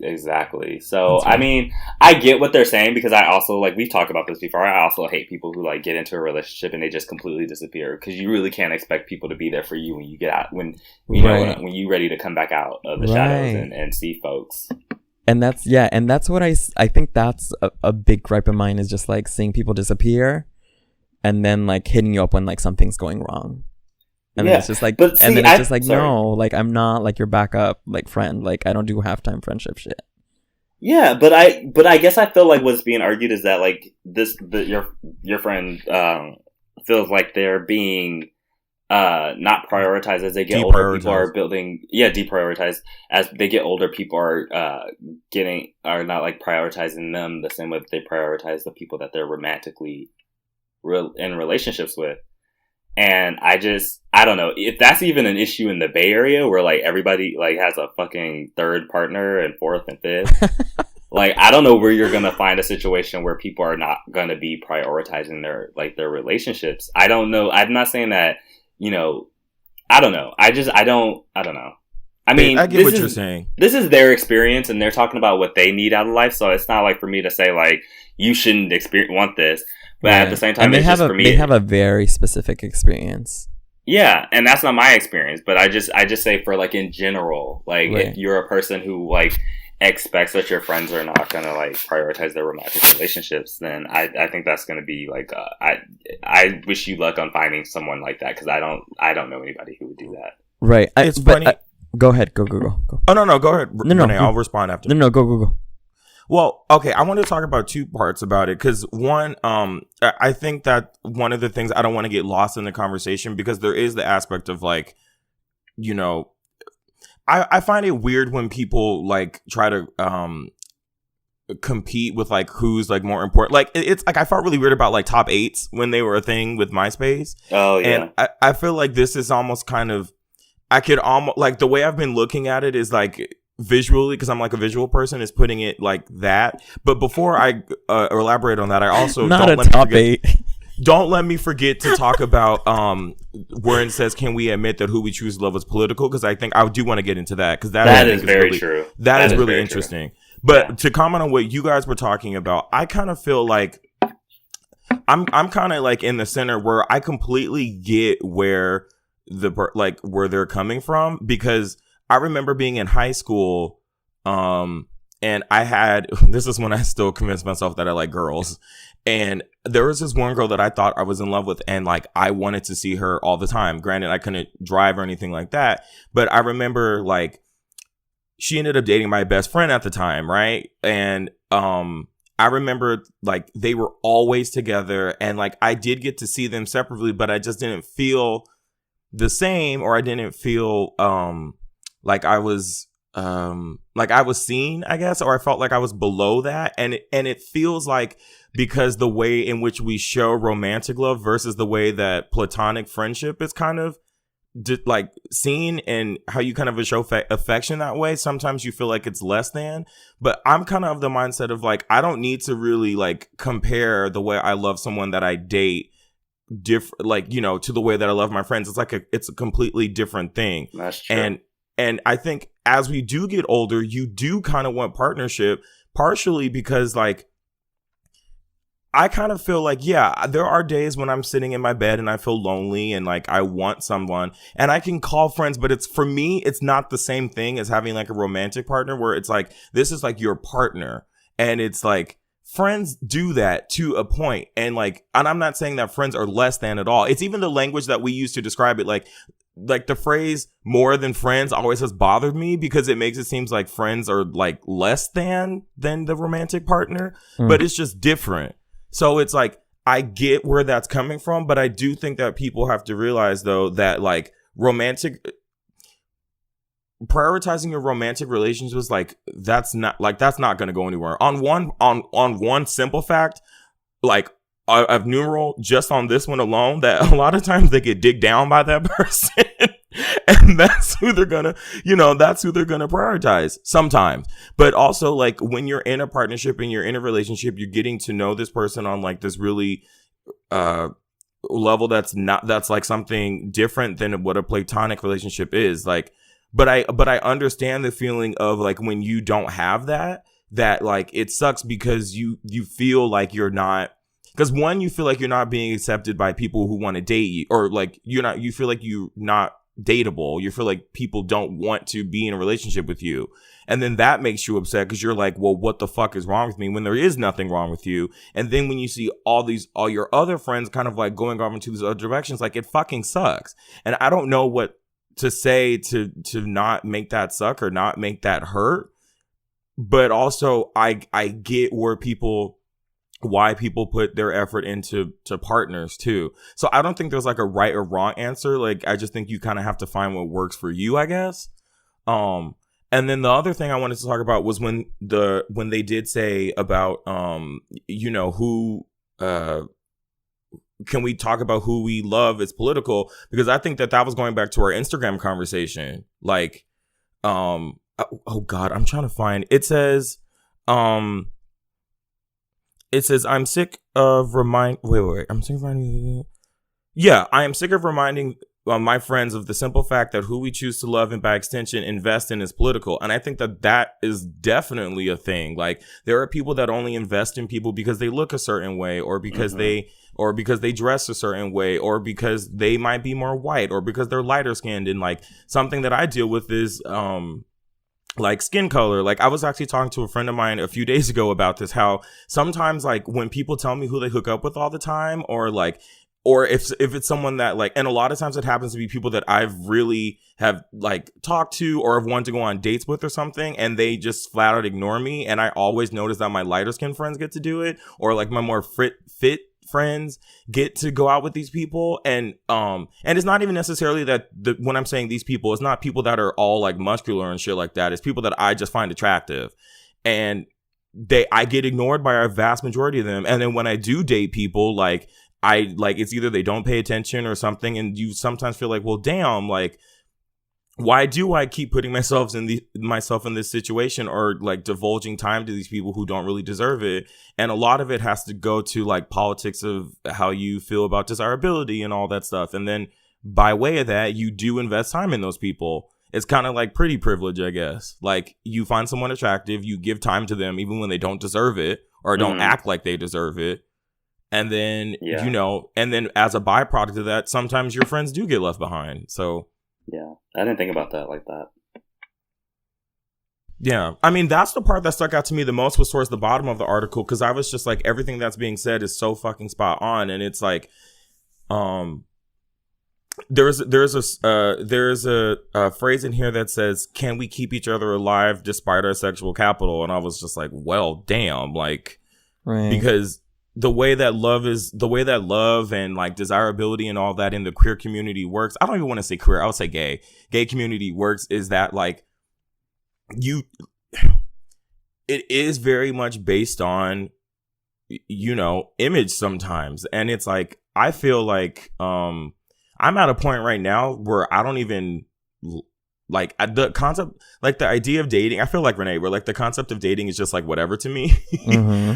Exactly. So, I mean, I get what they're saying because I also, like, we've talked about this before. I also hate people who like get into a relationship and they just completely disappear because you really can't expect people to be there for you when you get out, when you're ready to come back out of the shadows and see folks. And that's what I think that's a big gripe of mine is just like seeing people disappear and then like hitting you up when like something's going wrong. And then it's just like, no, like I'm not like your backup like friend. Like I don't do halftime friendship shit. Yeah, but I guess I feel like what's being argued is that like your friend feels like they're being not prioritized as they get older. People are deprioritized as they get older. People are not like prioritizing them the same way that they prioritize the people that they're romantically in relationships with. And I don't know if that's even an issue in the Bay Area where like everybody like has a fucking third partner and fourth and fifth. Like, I don't know where you're going to find a situation where people are not going to be prioritizing their relationships. I don't know. I'm not saying that, you know, I don't know. I don't know. I mean, I get what you're saying. This is their experience and they're talking about what they need out of life. So it's not like for me to say like, you shouldn't want this. But at the same time, they have a very specific experience. Yeah. And that's not my experience, but I just say for like in general, like if you're a person who like expects that your friends are not going to like prioritize their romantic relationships, then I think that's going to be like, I wish you luck on finding someone like that. Cause I don't know anybody who would do that. Right. It's funny. Go ahead. Go. Oh, no. Go ahead. No, I'll respond after. No, go. Well, okay, I want to talk about two parts about it because one, I think that one of the things I don't want to get lost in the conversation because there is the aspect of like, you know, I find it weird when people like try to compete with like who's like more important. Like it's like I felt really weird about like top 8s when they were a thing with MySpace. Oh yeah, and I feel like this is almost kind of I could almost like the way I've been looking at it is like. Visually, because I'm like a visual person, is putting it like that. But before I elaborate on that, I also don't let me forget to talk about where it says, "Can we admit that who we choose to love is political?" Because I think I do want to get into that because that is very true. That is really interesting. True. But to comment on what you guys were talking about, I kind of feel like I'm kind of like in the center where I completely get where where they're coming from because. I remember being in high school, and this is when I still convinced myself that I like girls. And there was this one girl that I thought I was in love with, and like I wanted to see her all the time. Granted, I couldn't drive or anything like that, but I remember like she ended up dating my best friend at the time, right? And I remember like they were always together, and like I did get to see them separately, but I just didn't feel the same, or I didn't feel like I was seen, I guess, or I felt like I was below that. And it feels like because the way in which we show romantic love versus the way that platonic friendship is kind of like seen and how you kind of show affection that way. Sometimes you feel like it's less than, but I'm kind of the mindset of like, I don't need to really like compare the way I love someone that I date different, like, you know, to the way that I love my friends. It's like it's a completely different thing. That's true. And I think as we do get older, you do kind of want partnership, partially because like, I kind of feel like, yeah, there are days when I'm sitting in my bed and I feel lonely and like I want someone and I can call friends, but for me, it's not the same thing as having like a romantic partner where it's like, this is like your partner. And it's like, friends do that to a point. And I'm not saying that friends are less than at all. It's even the language that we use to describe it. Like the phrase more than friends always has bothered me because it makes it seem like friends are like less than the romantic partner, but it's just different. So it's like, I get where that's coming from, but I do think that people have to realize though that like prioritizing your romantic relations was like, that's not going to go anywhere. On one simple fact, like, I've numeral just on this one alone that a lot of times they get digged down by that person. And that's who they're gonna, that's who they're gonna prioritize sometimes. But also, like, when you're in a partnership and you're in a relationship, you're getting to know this person on like this really level that's like something different than what a platonic relationship is. Like, but I understand the feeling of like when you don't have that like it sucks because you feel like you're not. Because one, you feel like you're not being accepted by people who want to date you, or like you feel like you're not dateable. You feel like people don't want to be in a relationship with you. And then that makes you upset because you're like, well, what the fuck is wrong with me when there is nothing wrong with you? And then when you see all your other friends kind of like going off into these other directions, like it fucking sucks. And I don't know what to say to not make that suck or not make that hurt. But also I get why people put their effort into partners too. So I don't think there's like a right or wrong answer. Like, I just think you kind of have to find what works for you, I guess. And then the other thing I wanted to talk about was when they did say about, who, can we talk about who we love is political? Because I think that was going back to our Instagram conversation. Like, oh God, I'm trying to find, it says, I'm sick of Yeah, I am sick of reminding my friends of the simple fact that who we choose to love and by extension invest in is political. And I think that is definitely a thing. Like, there are people that only invest in people because they look a certain way, or because they dress a certain way, or because they might be more white, or because they're lighter skinned. And like, something that I deal with is like skin color. Like, I was actually talking to a friend of mine a few days ago about this, how sometimes like when people tell me who they hook up with all the time, or if it's someone that like, and a lot of times it happens to be people that I've really have like talked to or have wanted to go on dates with or something, and they just flat out ignore me. And I always notice that my lighter skinned friends get to do it, or like my more fit friends get to go out with these people. And it's not even necessarily that when I'm saying these people, it's not people that are all like muscular and shit like that. It's people that I just find attractive, and I get ignored by a vast majority of them. And then when I do date people, like, it's either they don't pay attention or something, and you sometimes feel like, well, damn, like, why do I keep putting myself in this situation, or like divulging time to these people who don't really deserve it? And a lot of it has to go to like politics of how you feel about desirability and all that stuff. And then by way of that, you do invest time in those people. It's kind of like pretty privilege, I guess. Like, you find someone attractive, you give time to them even when they don't deserve it, or don't act like they deserve it. And then, and then as a byproduct of that, sometimes your friends do get left behind. So, yeah, I didn't think about that like that. Yeah, I mean, that's the part that stuck out to me the most, was towards the bottom of the article, because I was just like, everything that's being said is so fucking spot on. And it's like, there's a phrase in here that says, "Can we keep each other alive despite our sexual capital?" And I was just like, well, damn, like, right. Because the way that love and like desirability and all that in the queer community works, I don't even want to say queer, I would say gay community works, is that like, it is very much based on, image sometimes. And it's like, I feel like, I'm at a point right now where I don't even like the concept, like the idea of dating. I feel like Renee, where like the concept of dating is just like whatever to me. Mm-hmm.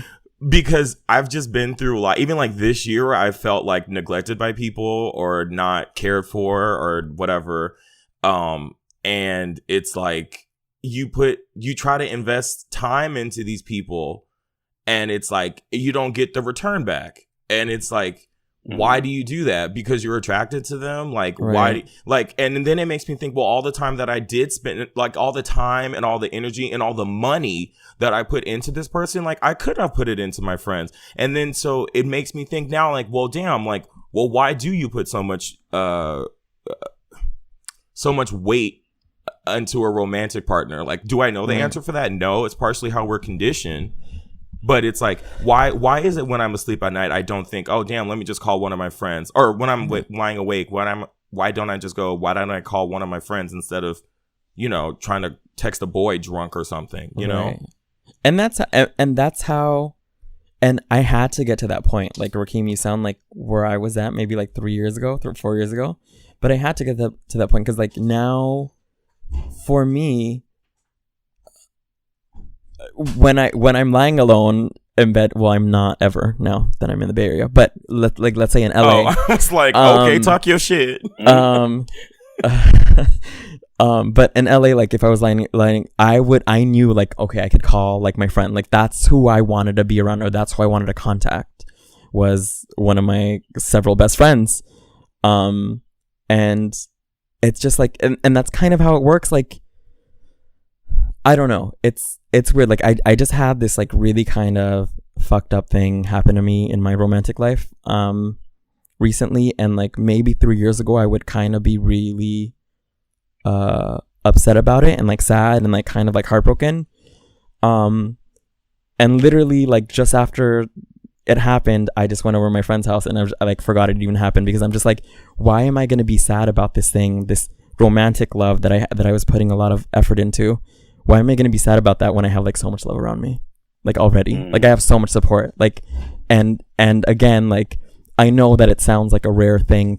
Because I've just been through a lot, even like this year, I felt like neglected by people or not cared for or whatever. And it's like, you try to invest time into these people, and it's like, you don't get the return back. And it's like, why do you do that? Because you're attracted to them? Like, right. Why? And then it makes me think, well, all the time that I did spend, like all the time and all the energy and all the money that I put into this person, like I could have put it into my friends. And then so it makes me think now, like, well, damn, like, well, why do you put so much weight into a romantic partner? Like, do I know the answer for that? No, it's partially how we're conditioned. But it's like, why is it when I'm asleep at night, I don't think, oh, damn, let me just call one of my friends? Or when I'm lying awake, why don't I just go, why don't I call one of my friends instead of, trying to text a boy drunk or something, you know? And that's how, and I had to get to that point. Like, Rakeem, you sound like where I was at maybe like 4 years ago, But I had to get to that point because like now, for me, when I'm lying alone in bed, well, I'm not ever now that I'm in the Bay Area, but let's say in LA. Oh, I was like, okay, talk your shit. But in LA, like if I was lying, I knew like, okay, I could call like my friend, like that's who I wanted to be around, or that's who I wanted to contact, was one of my several best friends. And it's just like, and that's kind of how it works. Like, I don't know. It's weird. Like I just had this like really kind of fucked up thing happen to me in my romantic life, recently. And like maybe 3 years ago, I would kind of be really, upset about it and like sad and like kind of like heartbroken. And literally like just after it happened, I just went over to my friend's house and I like forgot it even happened, because I'm just like, why am I going to be sad about this thing, this romantic love that I was putting a lot of effort into? Why am I going to be sad about that when I have like so much love around me, like already? Like I have so much support, like, and again, like I know that it sounds like a rare thing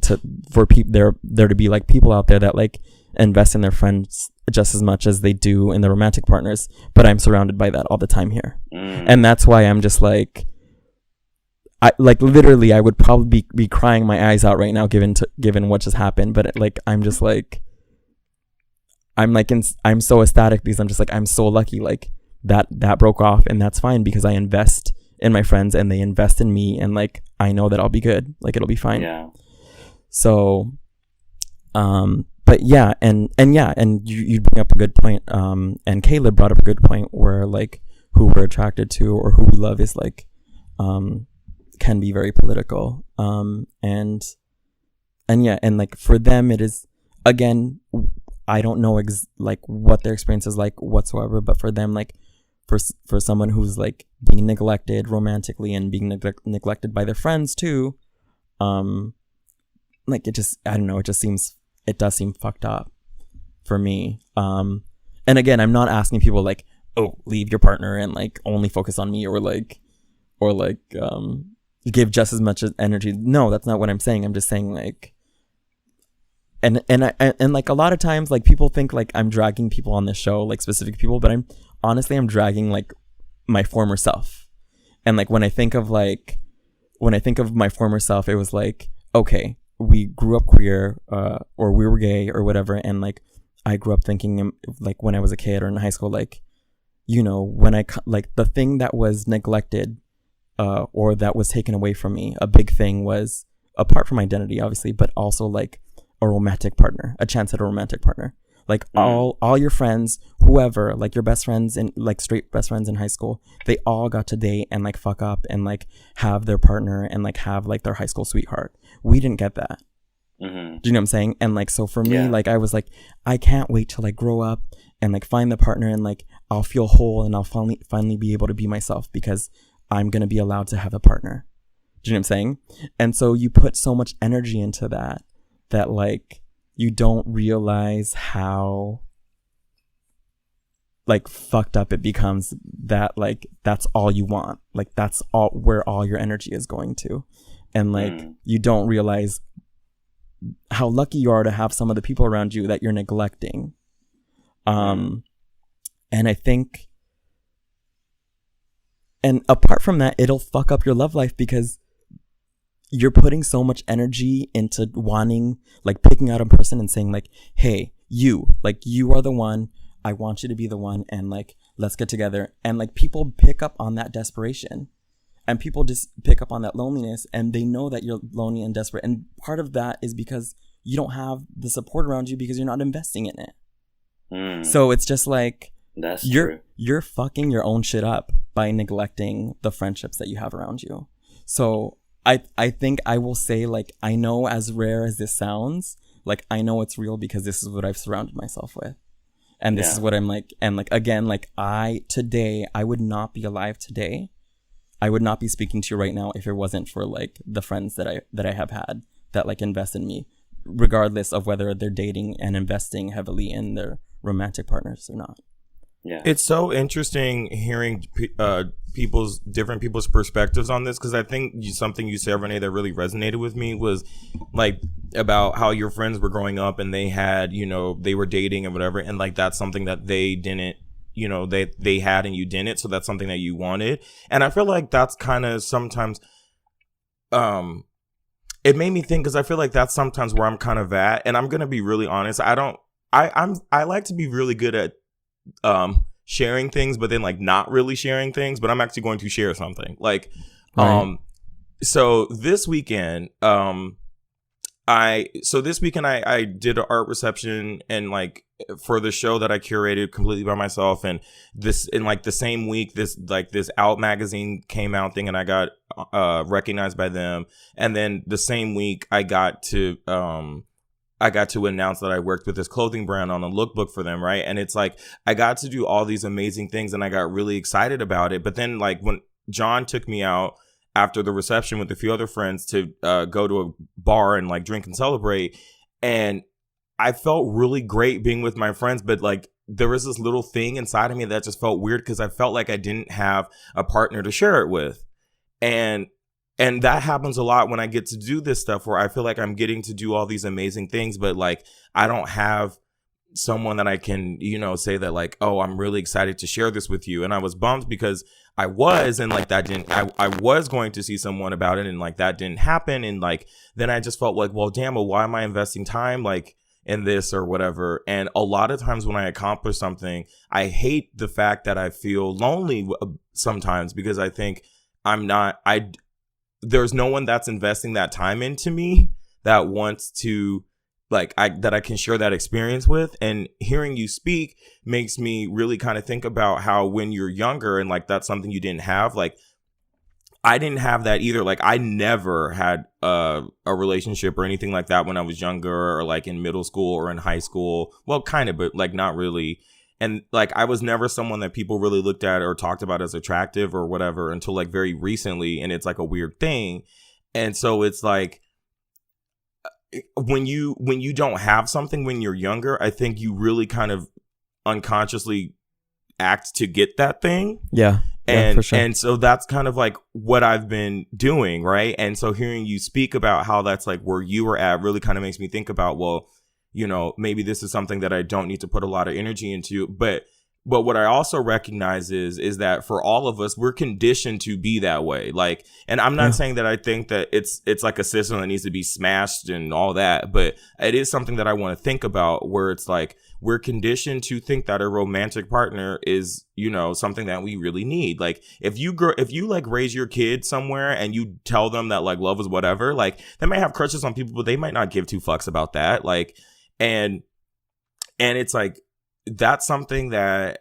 for people there to be like people out there that like invest in their friends just as much as they do in their romantic partners, but I'm surrounded by that all the time here. And that's why I'm just like, I like literally I would probably be crying my eyes out right now given what just happened, but like I'm just like, I'm so ecstatic because I'm just like, I'm so lucky like that broke off, and that's fine because I invest in my friends and they invest in me, and like I know that I'll be good, like it'll be fine. Yeah. So but yeah, and you bring up a good point, and Caleb brought up a good point where like who we're attracted to or who we love is like can be very political, and yeah, and like for them it is, again, I don't know like what their experience is like whatsoever, but for them, like for someone who's like being neglected romantically and being neglected by their friends too, like it just, I don't know, it does seem fucked up for me. And again, I'm not asking people like, oh, leave your partner and like only focus on me, or give just as much energy. No, that's not what I'm saying. I'm just saying like, and like a lot of times like people think like I'm dragging people on this show, like specific people, but I'm dragging like my former self. And like when I think of my former self, it was like, okay, we grew up queer, or we were gay or whatever, and like I grew up thinking like when I was a kid or in high school, like, you know, when I like the thing that was neglected or that was taken away from me, a big thing was, apart from identity obviously, but also like a romantic partner, a chance at a romantic partner. Like all your friends, whoever, like your best friends and like straight best friends in high school, they all got to date and like fuck up and like have their partner and like have like their high school sweetheart. We didn't get that. Do you know what I'm saying? And like, so for me, like I was like, I can't wait to like grow up and like find the partner and like I'll feel whole and I'll finally be able to be myself because I'm going to be allowed to have a partner. Do you know what I'm saying? And so you put so much energy into that like you don't realize how like fucked up it becomes, that like that's all you want, like that's all where all your energy is going to, and like you don't realize how lucky you are to have some of the people around you that you're neglecting. And I think, and apart from that, it'll fuck up your love life because you're putting so much energy into wanting, like picking out a person and saying like, hey, you are the one, I want you to be the one, and like, let's get together. And like people pick up on that desperation, and people just pick up on that loneliness, and they know that you're lonely and desperate. And part of that is because you don't have the support around you because you're not investing in it. So it's just like, you're fucking your own shit up by neglecting the friendships that you have around you. So I think I will say, like, I know, as rare as this sounds, like, I know it's real because this is what I've surrounded myself with. And this is what I'm like, and like, again, like I would not be alive today. I would not be speaking to you right now if it wasn't for like the friends that I have had that like invest in me, regardless of whether they're dating and investing heavily in their romantic partners or not. Yeah, it's so interesting hearing different people's perspectives on this, because I think something you said, Renee, that really resonated with me was like about how your friends were growing up and they had, they were dating and whatever, and like that's something that they didn't, they had and you didn't, so that's something that you wanted. And I feel like that's kind of sometimes it made me think, because I feel like that's sometimes where I'm kind of at. And I'm gonna be really honest, I like to be really good at sharing things, but then like not really sharing things, but I'm actually going to share something like right. So this weekend I did an art reception, and like for the show that I curated completely by myself, and this in like the same week this Out magazine came out thing, and I got recognized by them, and then the same week I got to announce that I worked with this clothing brand on a lookbook for them, right? And it's like I got to do all these amazing things, and I got really excited about it. But then like when John took me out after the reception with a few other friends to go to a bar and like drink and celebrate, and I felt really great being with my friends, but like there was this little thing inside of me that just felt weird, because I felt like I didn't have a partner to share it with. And that happens a lot when I get to do this stuff, where I feel like I'm getting to do all these amazing things, but like I don't have someone that I can, say that like, oh, I'm really excited to share this with you. And I was bummed because I was, and like that didn't, I was going to see someone about it, and like that didn't happen. And like, then I just felt like, well, damn, why am I investing time like in this or whatever? And a lot of times when I accomplish something, I hate the fact that I feel lonely sometimes, because I think there's no one that's investing that time into me that wants to that I can share that experience with. And hearing you speak makes me really kind of think about how when you're younger and like that's something you didn't have, like I didn't have that either. Like I never had a relationship or anything like that when I was younger, or like in middle school or in high school. Well, kind of, but like not really. And like I was never someone that people really looked at or talked about as attractive or whatever until like very recently. And it's like a weird thing. And so it's like when you don't have something when you're younger, I think you really kind of unconsciously act to get that thing. Yeah. And for sure. And so that's kind of like what I've been doing, right? And so hearing you speak about how that's like where you were at really kind of makes me think about, well, maybe this is something that I don't need to put a lot of energy into. But what I also recognize is that for all of us, we're conditioned to be that way. Like, and I'm not saying that I think that it's like a system that needs to be smashed and all that, but it is something that I want to think about, where it's like we're conditioned to think that a romantic partner is, something that we really need. Like if you like raise your kid somewhere and you tell them that like love is whatever, like they might have crushes on people, but they might not give two fucks about that. Like, and it's like, that's something that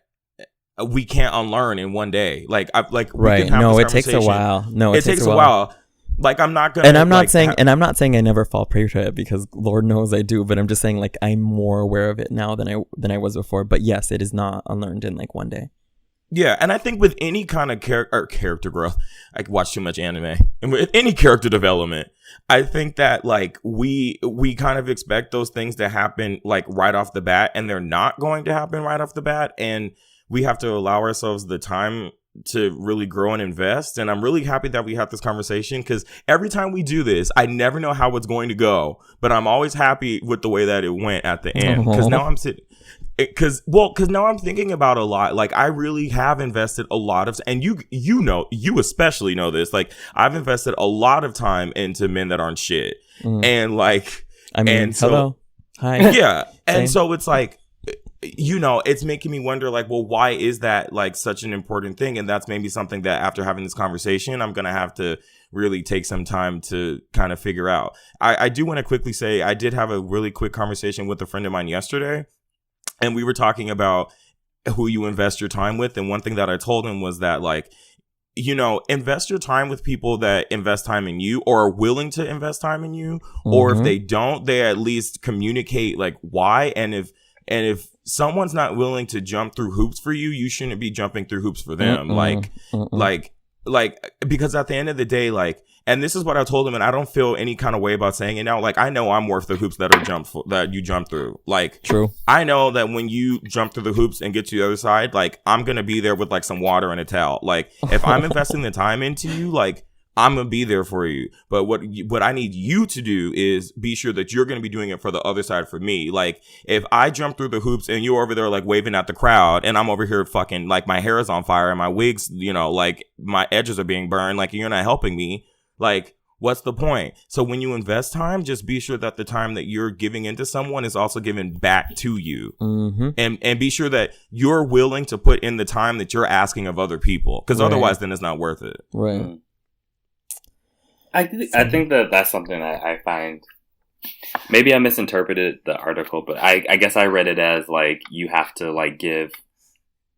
we can't unlearn in one day. Like, right. No, it takes a while. No, it takes a while. Like, I'm not gonna. And I'm not saying I never fall prey to it, because Lord knows I do. But I'm just saying, like, I'm more aware of it now than I was before. But yes, it is not unlearned in like one day. Yeah, and I think with any kind of character growth, I watch too much anime, and with any character development, I think that like we kind of expect those things to happen like right off the bat, and they're not going to happen right off the bat, and we have to allow ourselves the time to really grow and invest. And I'm really happy that we had this conversation, because every time we do this, I never know how it's going to go, but I'm always happy with the way that it went at the end, because now I'm sitting. Because now I'm thinking about a lot. Like, I really have invested a lot of, and you especially know this. Like, I've invested a lot of time into men that aren't shit, and like, I mean, and so, hello, hi, yeah, and so it's like, it's making me wonder, like, well, why is that like such an important thing? And that's maybe something that after having this conversation, I'm gonna have to really take some time to kind of figure out. I do want to quickly say I did have a really quick conversation with a friend of mine yesterday. And we were talking about who you invest your time with. And one thing that I told him was that, like, invest your time with people that invest time in you or are willing to invest time in you. Mm-hmm. Or if they don't, they at least communicate like why. And if someone's not willing to jump through hoops for you, you shouldn't be jumping through hoops for them. Like, because at the end of the day, like, And this is what I told him, and I don't feel any kind of way about saying it now. Like, I know I'm worth the hoops that you jump through. Like, true. I know that when you jump through the hoops and get to the other side, like, I'm gonna be there with like some water and a towel. Like, if I'm investing the time into you, like, I'm gonna be there for you. But what I need you to do is be sure that you're gonna be doing it for the other side for me. Like, if I jump through the hoops and you're over there like waving at the crowd, and I'm over here fucking like my hair is on fire and my wigs, you know, like my edges are being burned, like you're not helping me. Like, what's the point? So when you invest time, just be sure that the time that you're giving into someone is also given back to you. Mm-hmm. And be sure that you're willing to put in the time that you're asking of other people. Because otherwise, then it's not worth it. Right. Mm. I think that that's something that I find, maybe I misinterpreted the article, but I guess I read it as like you have to like give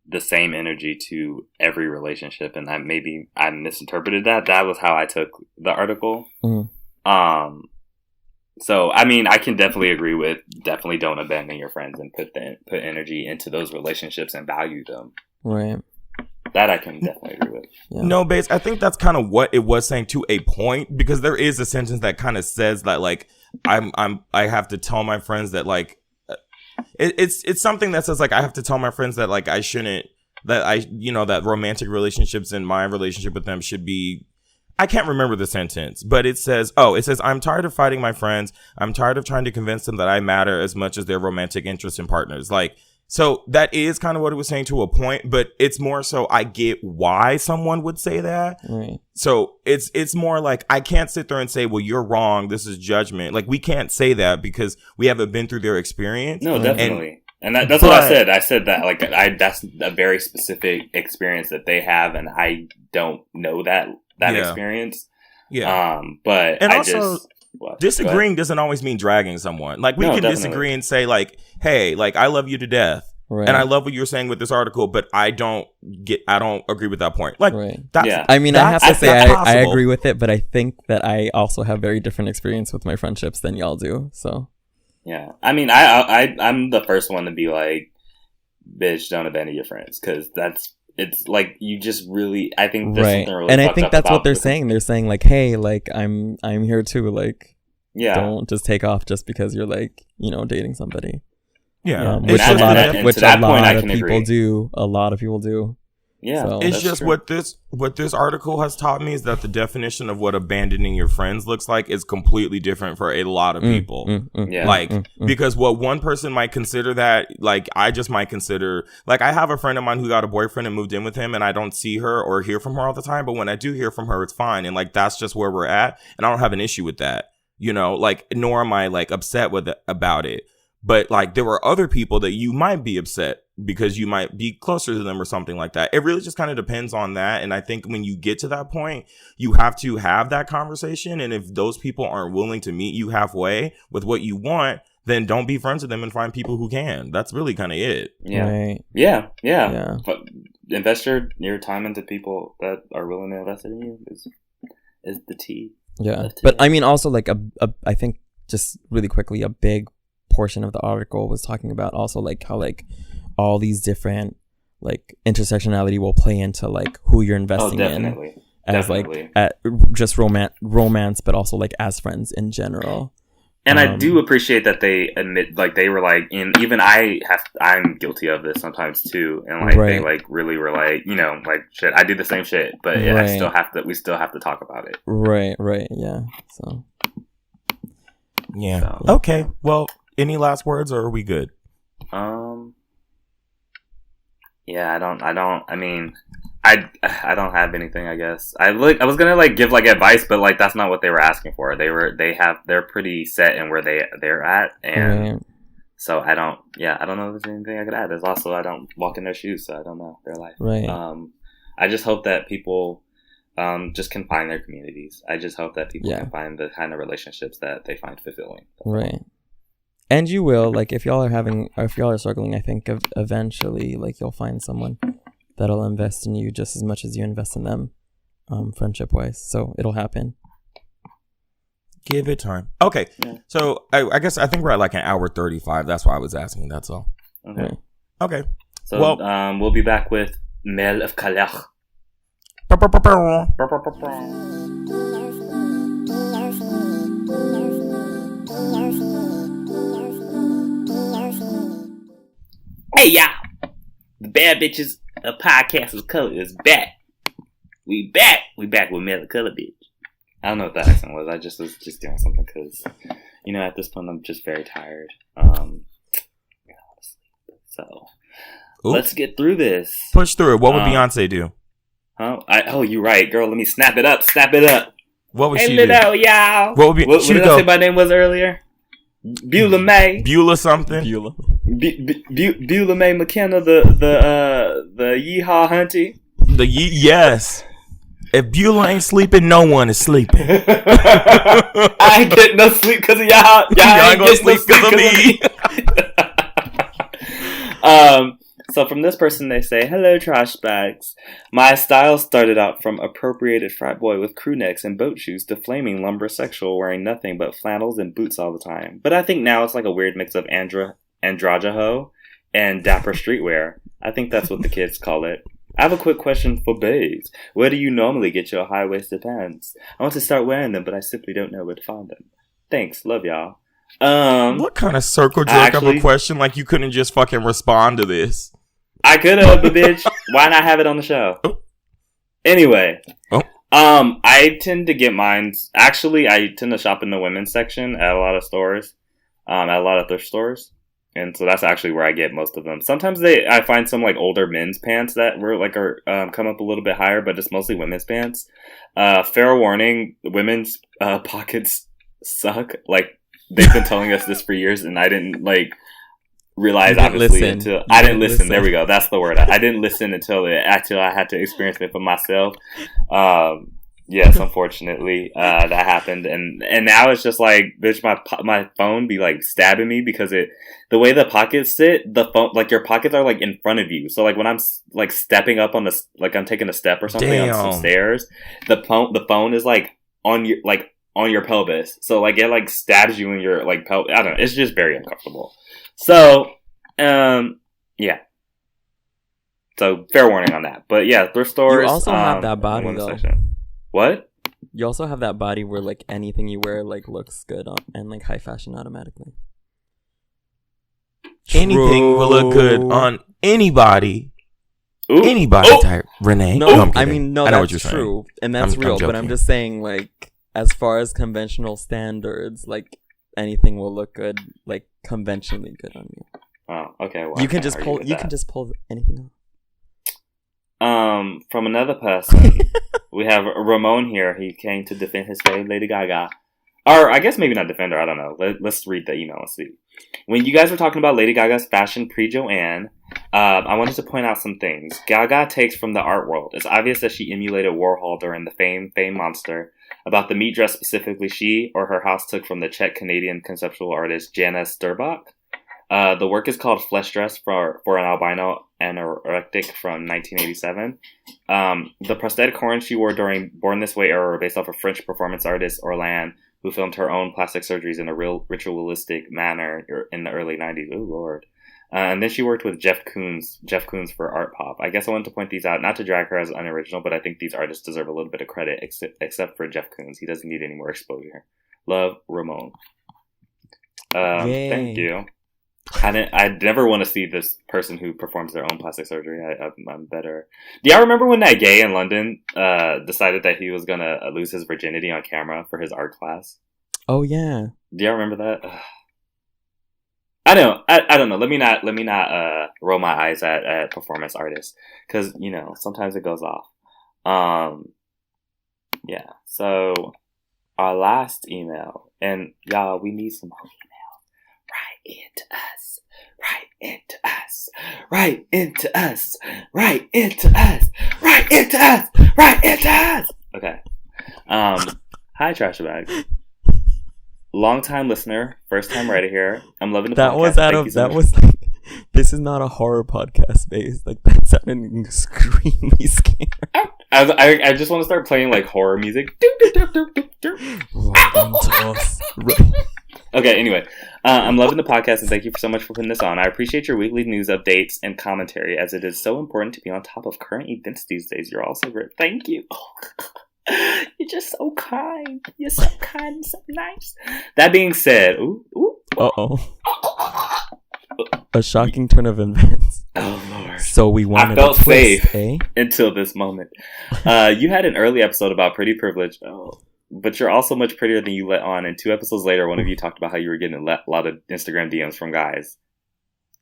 the same energy to every relationship, and that maybe I misinterpreted that. That was how I took the article. Mm-hmm. So I mean, I can definitely agree with definitely don't abandon your friends and put energy into those relationships and value them. Right. That I can definitely agree with. Yeah. No, Bass, I think that's kind of what it was saying to a point, because there is a sentence that kind of says that like I have to tell my friends that like it's something that says like I have to tell my friends that like I shouldn't, that I, you know, that romantic relationships and my relationship with them should be, I can't remember the sentence, but it says I'm tired of fighting my friends. I'm tired of trying to convince them that I matter as much as their romantic interests and partners. Like, so that is kind of what it was saying to a point, but it's more so I get why someone would say that. Right. So it's more like I can't sit there and say, well, you're wrong, this is judgment. Like, we can't say that because we haven't been through their experience. No, definitely. And that's what I said. I said that like that's a very specific experience that they have, and I don't know that experience. Yeah. But and I also, just disagreeing doesn't always mean dragging someone. Like, we can disagree and say like, hey, like, I love you to death. Right. And I love what you're saying with this article, but I don't agree with that point. Like, I mean, I have to say I agree with it, but I think that I also have very different experience with my friendships than y'all do. So, yeah, I mean, I'm the first one to be like, bitch, don't abandon your friends, because it's like you just really, I think there's something really, and I think that's what they're saying. They're saying like, hey, like I'm here too. Like, don't just take off just because you're like, you know, dating somebody. Yeah, which a lot of people do. A lot of people do. Yeah, so, it's just true. what this article has taught me is that the definition of what abandoning your friends looks like is completely different for a lot of people. Yeah, like because what one person might consider that, like I just might consider, like I have a friend of mine who got a boyfriend and moved in with him, and I don't see her or hear from her all the time, but when I do hear from her, it's fine, and like that's just where we're at, and I don't have an issue with that, you know, like nor am I like upset about it. But like there were other people that you might be upset because you might be closer to them or something like that. It really just kind of depends on that. And I think when you get to that point, you have to have that conversation. And if those people aren't willing to meet you halfway with what you want, then don't be friends with them and find people who can. That's really kind of it. Yeah. Right. Yeah. But invest your time into people that are willing to invest in you is the T. Yeah. But I mean, also like I think just really quickly, a big portion of the article was talking about also like how like all these different like intersectionality will play into like who you're investing in as like at just romance, but also like as friends in general. And I do appreciate that they admit, like they were like, even I'm guilty of this sometimes too, and like they like really were like, you know, like shit, I do the same shit, but we still have to talk about it. Right, yeah. So yeah. Okay. Well, any last words, or are we good? Yeah, I mean, I don't have anything, I guess. I was gonna like give like advice, but like that's not what they were asking for. They're pretty set in where they're at, and so I don't know if there's anything I could add. There's also, I don't walk in their shoes, so I don't know their life. Right. I just hope that people just can find their communities. I just hope that people can find the kind of relationships that they find fulfilling. Right. And you will, like, if y'all are struggling, I think eventually, like, you'll find someone that'll invest in you just as much as you invest in them, friendship-wise. So it'll happen. Give it time. Okay. Yeah. So I think we're at like an hour 35. That's why I was asking. That's all. Okay. So we'll be back with Mel of Kalach. Hey, y'all. The Bad Bitches of Podcast of Color is back. We back. We back with Mellow Color Bitch. I don't know what the accent was. I just was just doing something because, you know, at this point I'm just very tired. So, let's get through this. Push through it. What would Beyonce do? Oh, you're right, girl. Let me snap it up. Snap it up. What would she do? Hello, y'all. What would be? What did I say my name was earlier? Beulah May. Beulah something. Beulah. Beulah May McKenna. The Yeehaw Hunty. Yes. If Beulah ain't sleeping, no one is sleeping. I ain't getting no sleep because of y'all. Y'all ain't gonna sleep because of me. So from this person, they say, "Hello, trashbags. My style started out from appropriated frat boy with crew necks and boat shoes to flaming lumbersexual wearing nothing but flannels and boots all the time. But I think now it's like a weird mix of androgyho and dapper streetwear. I think that's what the kids call it. I have a quick question for babes. Where do you normally get your high-waisted pants? I want to start wearing them, but I simply don't know where to find them. Thanks. Love y'all." What kind of circle jerk of a question? Like you couldn't just fucking respond to this. I could have, but bitch, why not have it on the show? Oh. Anyway, I tend to get mine. Actually, I tend to shop in the women's section at a lot of stores, at a lot of thrift stores, and so that's actually where I get most of them. Sometimes I find some like older men's pants that are come up a little bit higher, but it's mostly women's pants. Fair warning: women's pockets suck. Like they've been telling us this for years, and I didn't realize obviously until I didn't listen. There we go. That's the word. I didn't listen until I had to experience it for myself. Yes, unfortunately, that happened, and now it's just like, bitch, my phone be like stabbing me because the way the pockets sit, the phone, like your pockets are like in front of you. So like when I'm like stepping up on I'm taking a step or something on some stairs, the phone is like on your pelvis. So like it like stabs you in your like pelvis. I don't know. It's just very uncomfortable. So, yeah. So, fair warning on that. But yeah, thrift stores. You also have that body, though. Section. What? You also have that body where, like, anything you wear, like, looks good and, like, high fashion automatically. Anything will look good on anybody. Ooh. Anybody type. Renee? No, I mean, no, that's true. Saying. And that's real. But I'm just saying, like, as far as conventional standards, like, anything will look good, like, conventionally good on you. Oh, okay. Well, you can just pull anything off. From another person, we have Ramon here. He came to defend his fave, Lady Gaga. Or, I guess maybe not defend her, I don't know. Let's read the email and see. When you guys were talking about Lady Gaga's fashion pre-Joanne, I wanted to point out some things. Gaga takes from the art world. It's obvious that she emulated Warhol during the Fame Monster. About the meat dress specifically, she or her house took from the Czech Canadian conceptual artist Jana Sturbach. The work is called Flesh Dress for an albino anorectic from 1987. The prosthetic horns she wore during Born This Way era were based off of French performance artist Orlan, who filmed her own plastic surgeries in a real ritualistic manner in the early 90s. Oh, Lord. And then she worked with Jeff Koons for Art Pop. I guess I wanted to point these out, not to drag her as unoriginal, but I think these artists deserve a little bit of credit, except for Jeff Koons. He doesn't need any more exposure. Love, Ramon. Thank you. I never want to see this person who performs their own plastic surgery. I'm better. Do y'all remember when that gay in London decided that he was gonna lose his virginity on camera for his art class? Oh yeah. Do y'all remember that? I don't know. Let me not roll my eyes at performance artists, because you know sometimes it goes off. Yeah. So our last email, and y'all, we need some more emails. Write into us. Write into us. Write into us. Write into us. Write into us. Write into us. Okay. Hi, Trash Bag. Long-time listener, first-time writer here. I'm loving the podcast. This is not a horror podcast, based. Like, that sounded extremely scary. I just want to start playing, like, horror music. Okay, anyway. I'm loving the podcast, and thank you so much for putting this on. I appreciate your weekly news updates and commentary, as it is so important to be on top of current events these days. You're also great. Thank you. You're just so kind. You're so kind and so nice. That being said, A shocking turn of events. Oh Lord! So we wanted. I felt a twist, safe until this moment. You had an early episode about pretty privilege. Oh. But you're also much prettier than you let on. And 2 episodes later, one of you talked about how you were getting a lot of Instagram DMs from guys,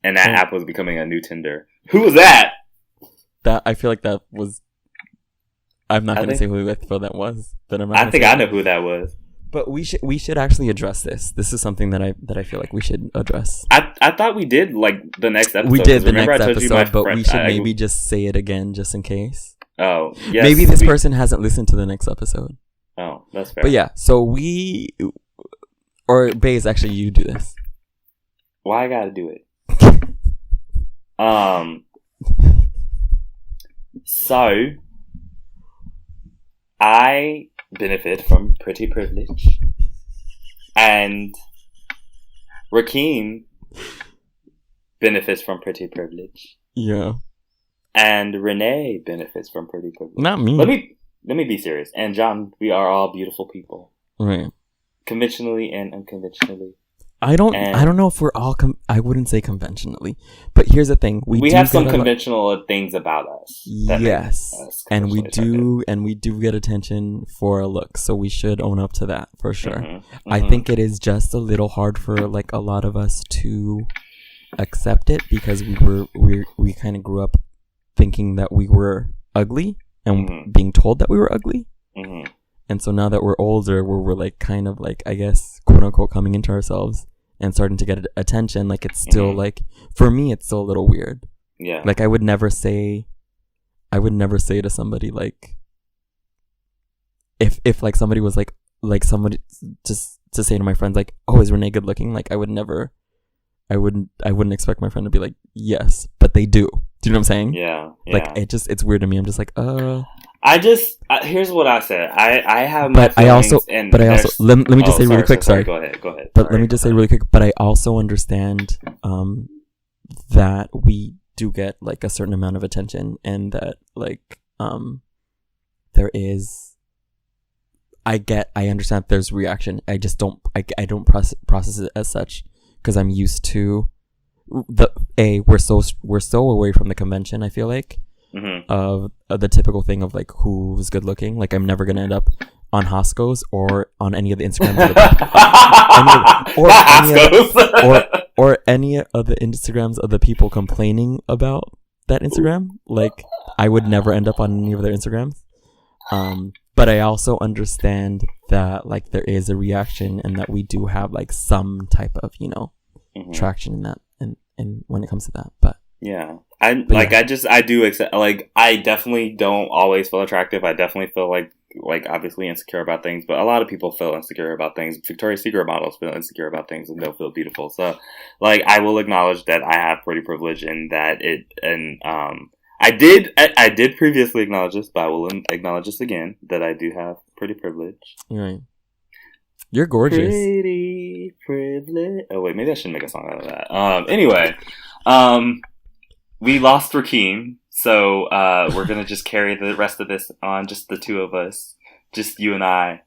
and that app was becoming a new Tinder. Who was that? That I feel like that was. I'm not going to say who I feel that was, but I think I know who that was. But we should actually address this. This is something that I feel like we should address. I thought we did like the next episode. We did the next episode, but we should maybe just say it again just in case. Oh, yes. Maybe this person hasn't listened to the next episode. Oh, that's fair. But yeah, so or Baze, actually, you do this. Why I gotta do it? So I benefit from pretty privilege, and Rakeem benefits from pretty privilege. Yeah. And Renee benefits from pretty privilege. Not me. Let me be serious. And John, we are all beautiful people. Right. Conventionally and unconventionally. I don't know if we're all I wouldn't say conventionally. But here's the thing. We have some conventional things about us. Yes. And we do get attention for a look. So we should own up to that for sure. Mm-hmm. I think it is just a little hard for like a lot of us to accept it because we kind of grew up thinking that we were ugly and being told that we were ugly. Mm-hmm. And so now that we're older, we're like kind of like, I guess, quote unquote, coming into ourselves and starting to get attention. Like it's still like, for me, it's still a little weird. Yeah. Like I would never say to somebody like, if like somebody was like somebody just to say to my friends like, oh, is Renee good looking? Like I wouldn't expect my friend to be like, yes, but they do. Do you know what I'm saying? Yeah. Like it's weird to me. I'm just like, here's what I said. I have my feelings, let me just say really quick. Sorry. Go ahead. But let me just say really quick. But I also understand that we do get like a certain amount of attention, and that like there is. I understand that there's reaction. I just don't. I don't process it as such because I'm used to we're so away from the convention. I feel like. Mm-hmm. Of the typical thing of like who's good looking. Like I'm never gonna end up on Hosco's or on any of the Instagrams or any of the Instagrams of the people complaining about that Instagram. Like I would never end up on any of their Instagrams. But I also understand that like there is a reaction and that we do have like some type of traction in that and when it comes to that. But yeah. I do accept, like, I definitely don't always feel attractive. I definitely feel like obviously insecure about things, but a lot of people feel insecure about things. Victoria's Secret models feel insecure about things and don't feel beautiful. So, like, I will acknowledge that I have pretty privilege and that I did previously acknowledge this, but I will acknowledge this again, that I do have pretty privilege. Right. You're gorgeous. Pretty privilege. Oh, wait, maybe I shouldn't make a song out of that. Anyway, we lost Rakeem, so we're going to just carry the rest of this on, just the two of us. Just you and I.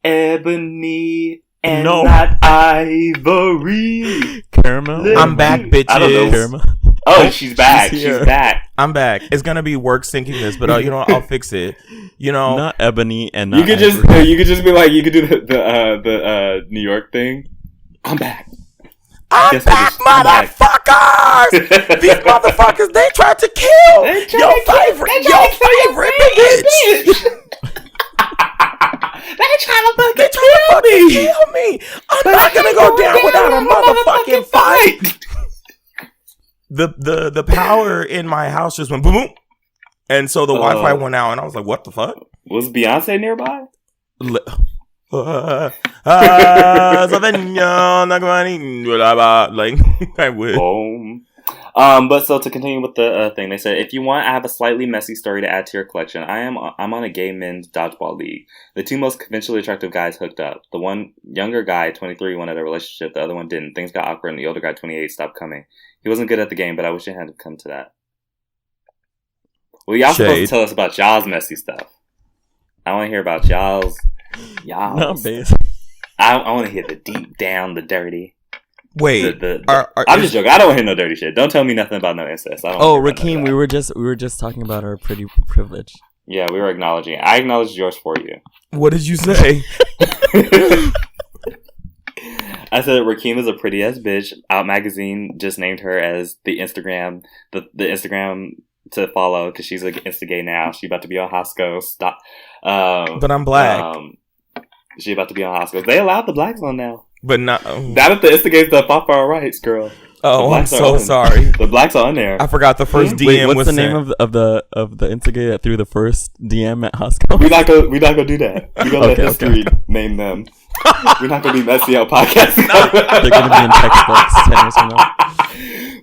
Ebony and not ivory. Caramel? I'm back, bitches. I don't know. Caramel. Oh, she's back. She's back. I'm back. It's going to be work syncing this, but I'll fix it. Not ebony and not you could just be like, you could do the New York thing. I'm back. I'm back, motherfuckers! These motherfuckers, they tried to kill your favorite bitch! They trying to fucking kill me! I'm not gonna go down without a motherfucking fight! The power in my house just went boom, boom. And so the Wi-Fi went out, and I was like, what the fuck? Was Beyonce nearby? Like I would. But so to continue with the thing, they said, if you want, I have a slightly messy story to add to your collection. I'm on a gay men's dodgeball league. The two most conventionally attractive guys hooked up. The one younger guy, 23, wanted a relationship. The other one didn't. Things got awkward, and the older guy, 28, stopped coming. He wasn't good at the game, but I wish it hadn't come to that. Well, y'all supposed to tell us about y'all's messy stuff. I want to hear about y'all's. Not base. I want to hear the deep down, the dirty. Wait, I'm just joking. I don't want to hear no dirty shit. Don't tell me nothing about no incest. Rakeem, we were just talking about our pretty privilege. Yeah, we were acknowledging. I acknowledged yours for you. What did you say? I said Rakeem is a pretty ass bitch. Out Magazine just named her as the Instagram to follow because she's like Instagay now. She about to be on Hosco. Stop. But I'm black. She about to be on Hosco. They allowed the blacks on now. But not that the Instagays that fought for our rights, girl. Oh, I'm so sorry. The blacks are on there. I forgot the first DM. Wait, what's was the name of the Instagay that threw the first DM at Hosco? We're not gonna do that. We're gonna let history name them. We're not gonna be messy on podcast. They're gonna be in textbooks 10 years from now.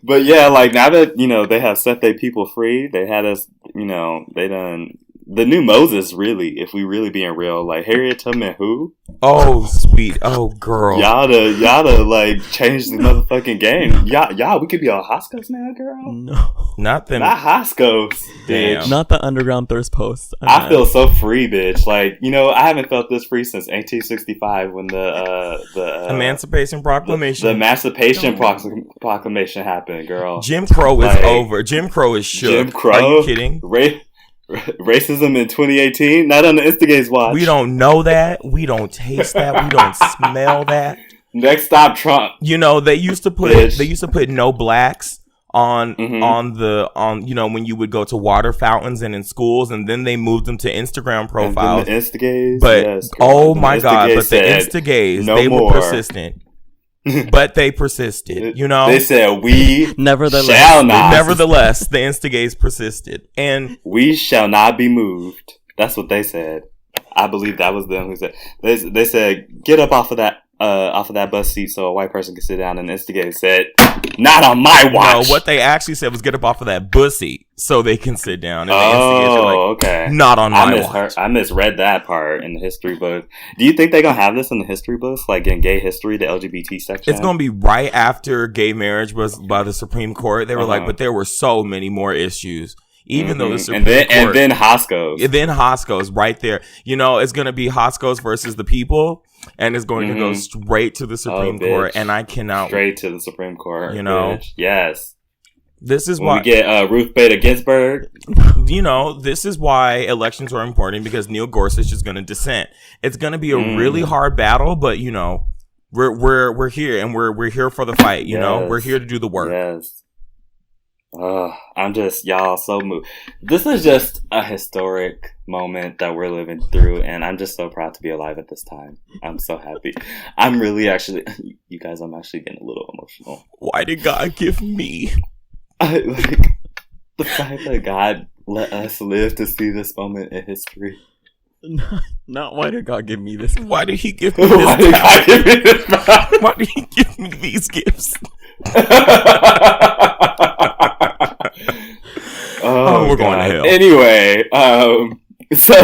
But yeah, like now that they have set their people free, they had us. They done the new Moses. Really, if we really being real, like Harriet Tubman, who? Oh, sweet. Oh, girl. Y'all to like change the motherfucking game. Y'all, we could be on Hoscos now, girl. No, not them. Not Hoscos, bitch. Not the underground thirst post. I feel so free, bitch. Like I haven't felt this free since 1865 when the Emancipation Proclamation. The Emancipation Proclamation happened, girl. Jim Crow is over. Jim Crow is shook. Jim Crow. Are you kidding? Racism in 2018, not on the Instagay's watch. We don't know that. We don't taste that. We don't smell that. Next stop, Trump. They used to put no blacks on when you would go to water fountains and in schools, and then they moved them to Instagram profiles. The Instagays, but yes, oh my god! But the Instagays, they were persistent. But they persisted, They said we nevertheless shall not. Nevertheless, the Instagays persisted, and we shall not be moved. That's what they said. I believe that was them who said. They said get up off of that bus seat so a white person can sit down. And the Instagay said, "Not on my watch." No, what they actually said was get up off of that bus seat so they can sit down. And the Instagays are like, okay. Not on my watch. I misread that part in the history book. Do you think they're gonna have this in the history books, like in gay history, the LGBT section? It's gonna be right after gay marriage was by the Supreme Court. They were like, but there were so many more issues. Even though the Supreme Court... And then Hoscos. Then Hoscos right there. It's going to be Hoscos versus the people. And it's going to go straight to the Supreme Court. And I cannot... Straight to the Supreme Court. Bitch. Yes. This is when why... we get Ruth Bader Ginsburg. This is why elections are important. Because Neil Gorsuch is going to dissent. It's going to be a really hard battle. But, we're here. And we're here for the fight. We're here to do the work. Yes. I'm just, y'all, so moved. This is just a historic moment that we're living through, and I'm just so proud to be alive at this time. I'm so happy. I'm really actually, you guys, I'm actually getting a little emotional. Why did God give me? The fact that God let us live to see this moment in history. Not why did God give me this? Why did He give me this? Why did God give me this? Why did He give me these gifts? We're going to hell. Anyway, so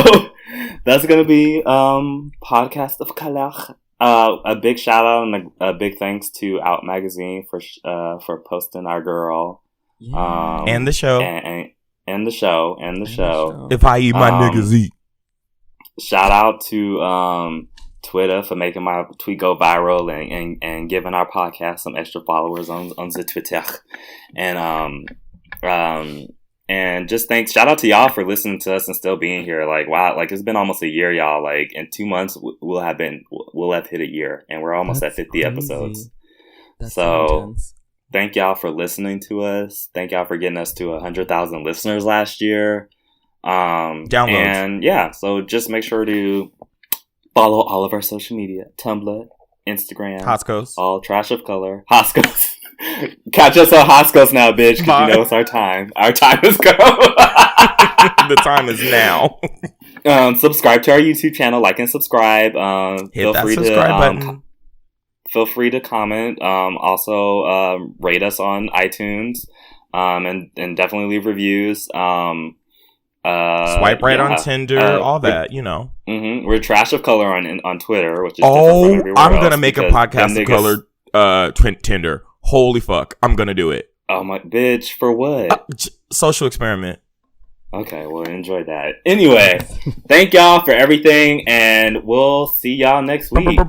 that's gonna be podcast of Kalach. A big shout out and a big thanks to Out Magazine for posting our girl, and the show, and the show. If I eat my niggas eat. Shout out to Twitter for making my tweet go viral and giving our podcast some extra followers on the Twitter, and just thanks. Shout out to y'all for listening to us and still being here. Like, wow, like it's been almost a year, y'all. Like in 2 months, we'll have hit a year, and we're almost at 50 episodes. That's so thank y'all for listening to us. Thank y'all for getting us to 100,000 listeners last year. Downloads. And yeah, so just make sure to follow all of our social media: Tumblr, Instagram, Hoscos, all trash of color, Hoscos. Catch us on Hoscos now, bitch, because it's our time. Our time is go. The time is now. Subscribe to our YouTube channel, like and subscribe. Hit that subscribe button. Feel free to comment. Also, rate us on iTunes. And definitely leave reviews. Swipe right on Tinder, all that, We're Trash of Color on Twitter, which is I'm gonna make a podcast of color Tinder. Holy fuck, I'm gonna do it. Oh my bitch, for what? Social experiment. Okay, well, enjoy that. Anyway, thank y'all for everything, and we'll see y'all next week.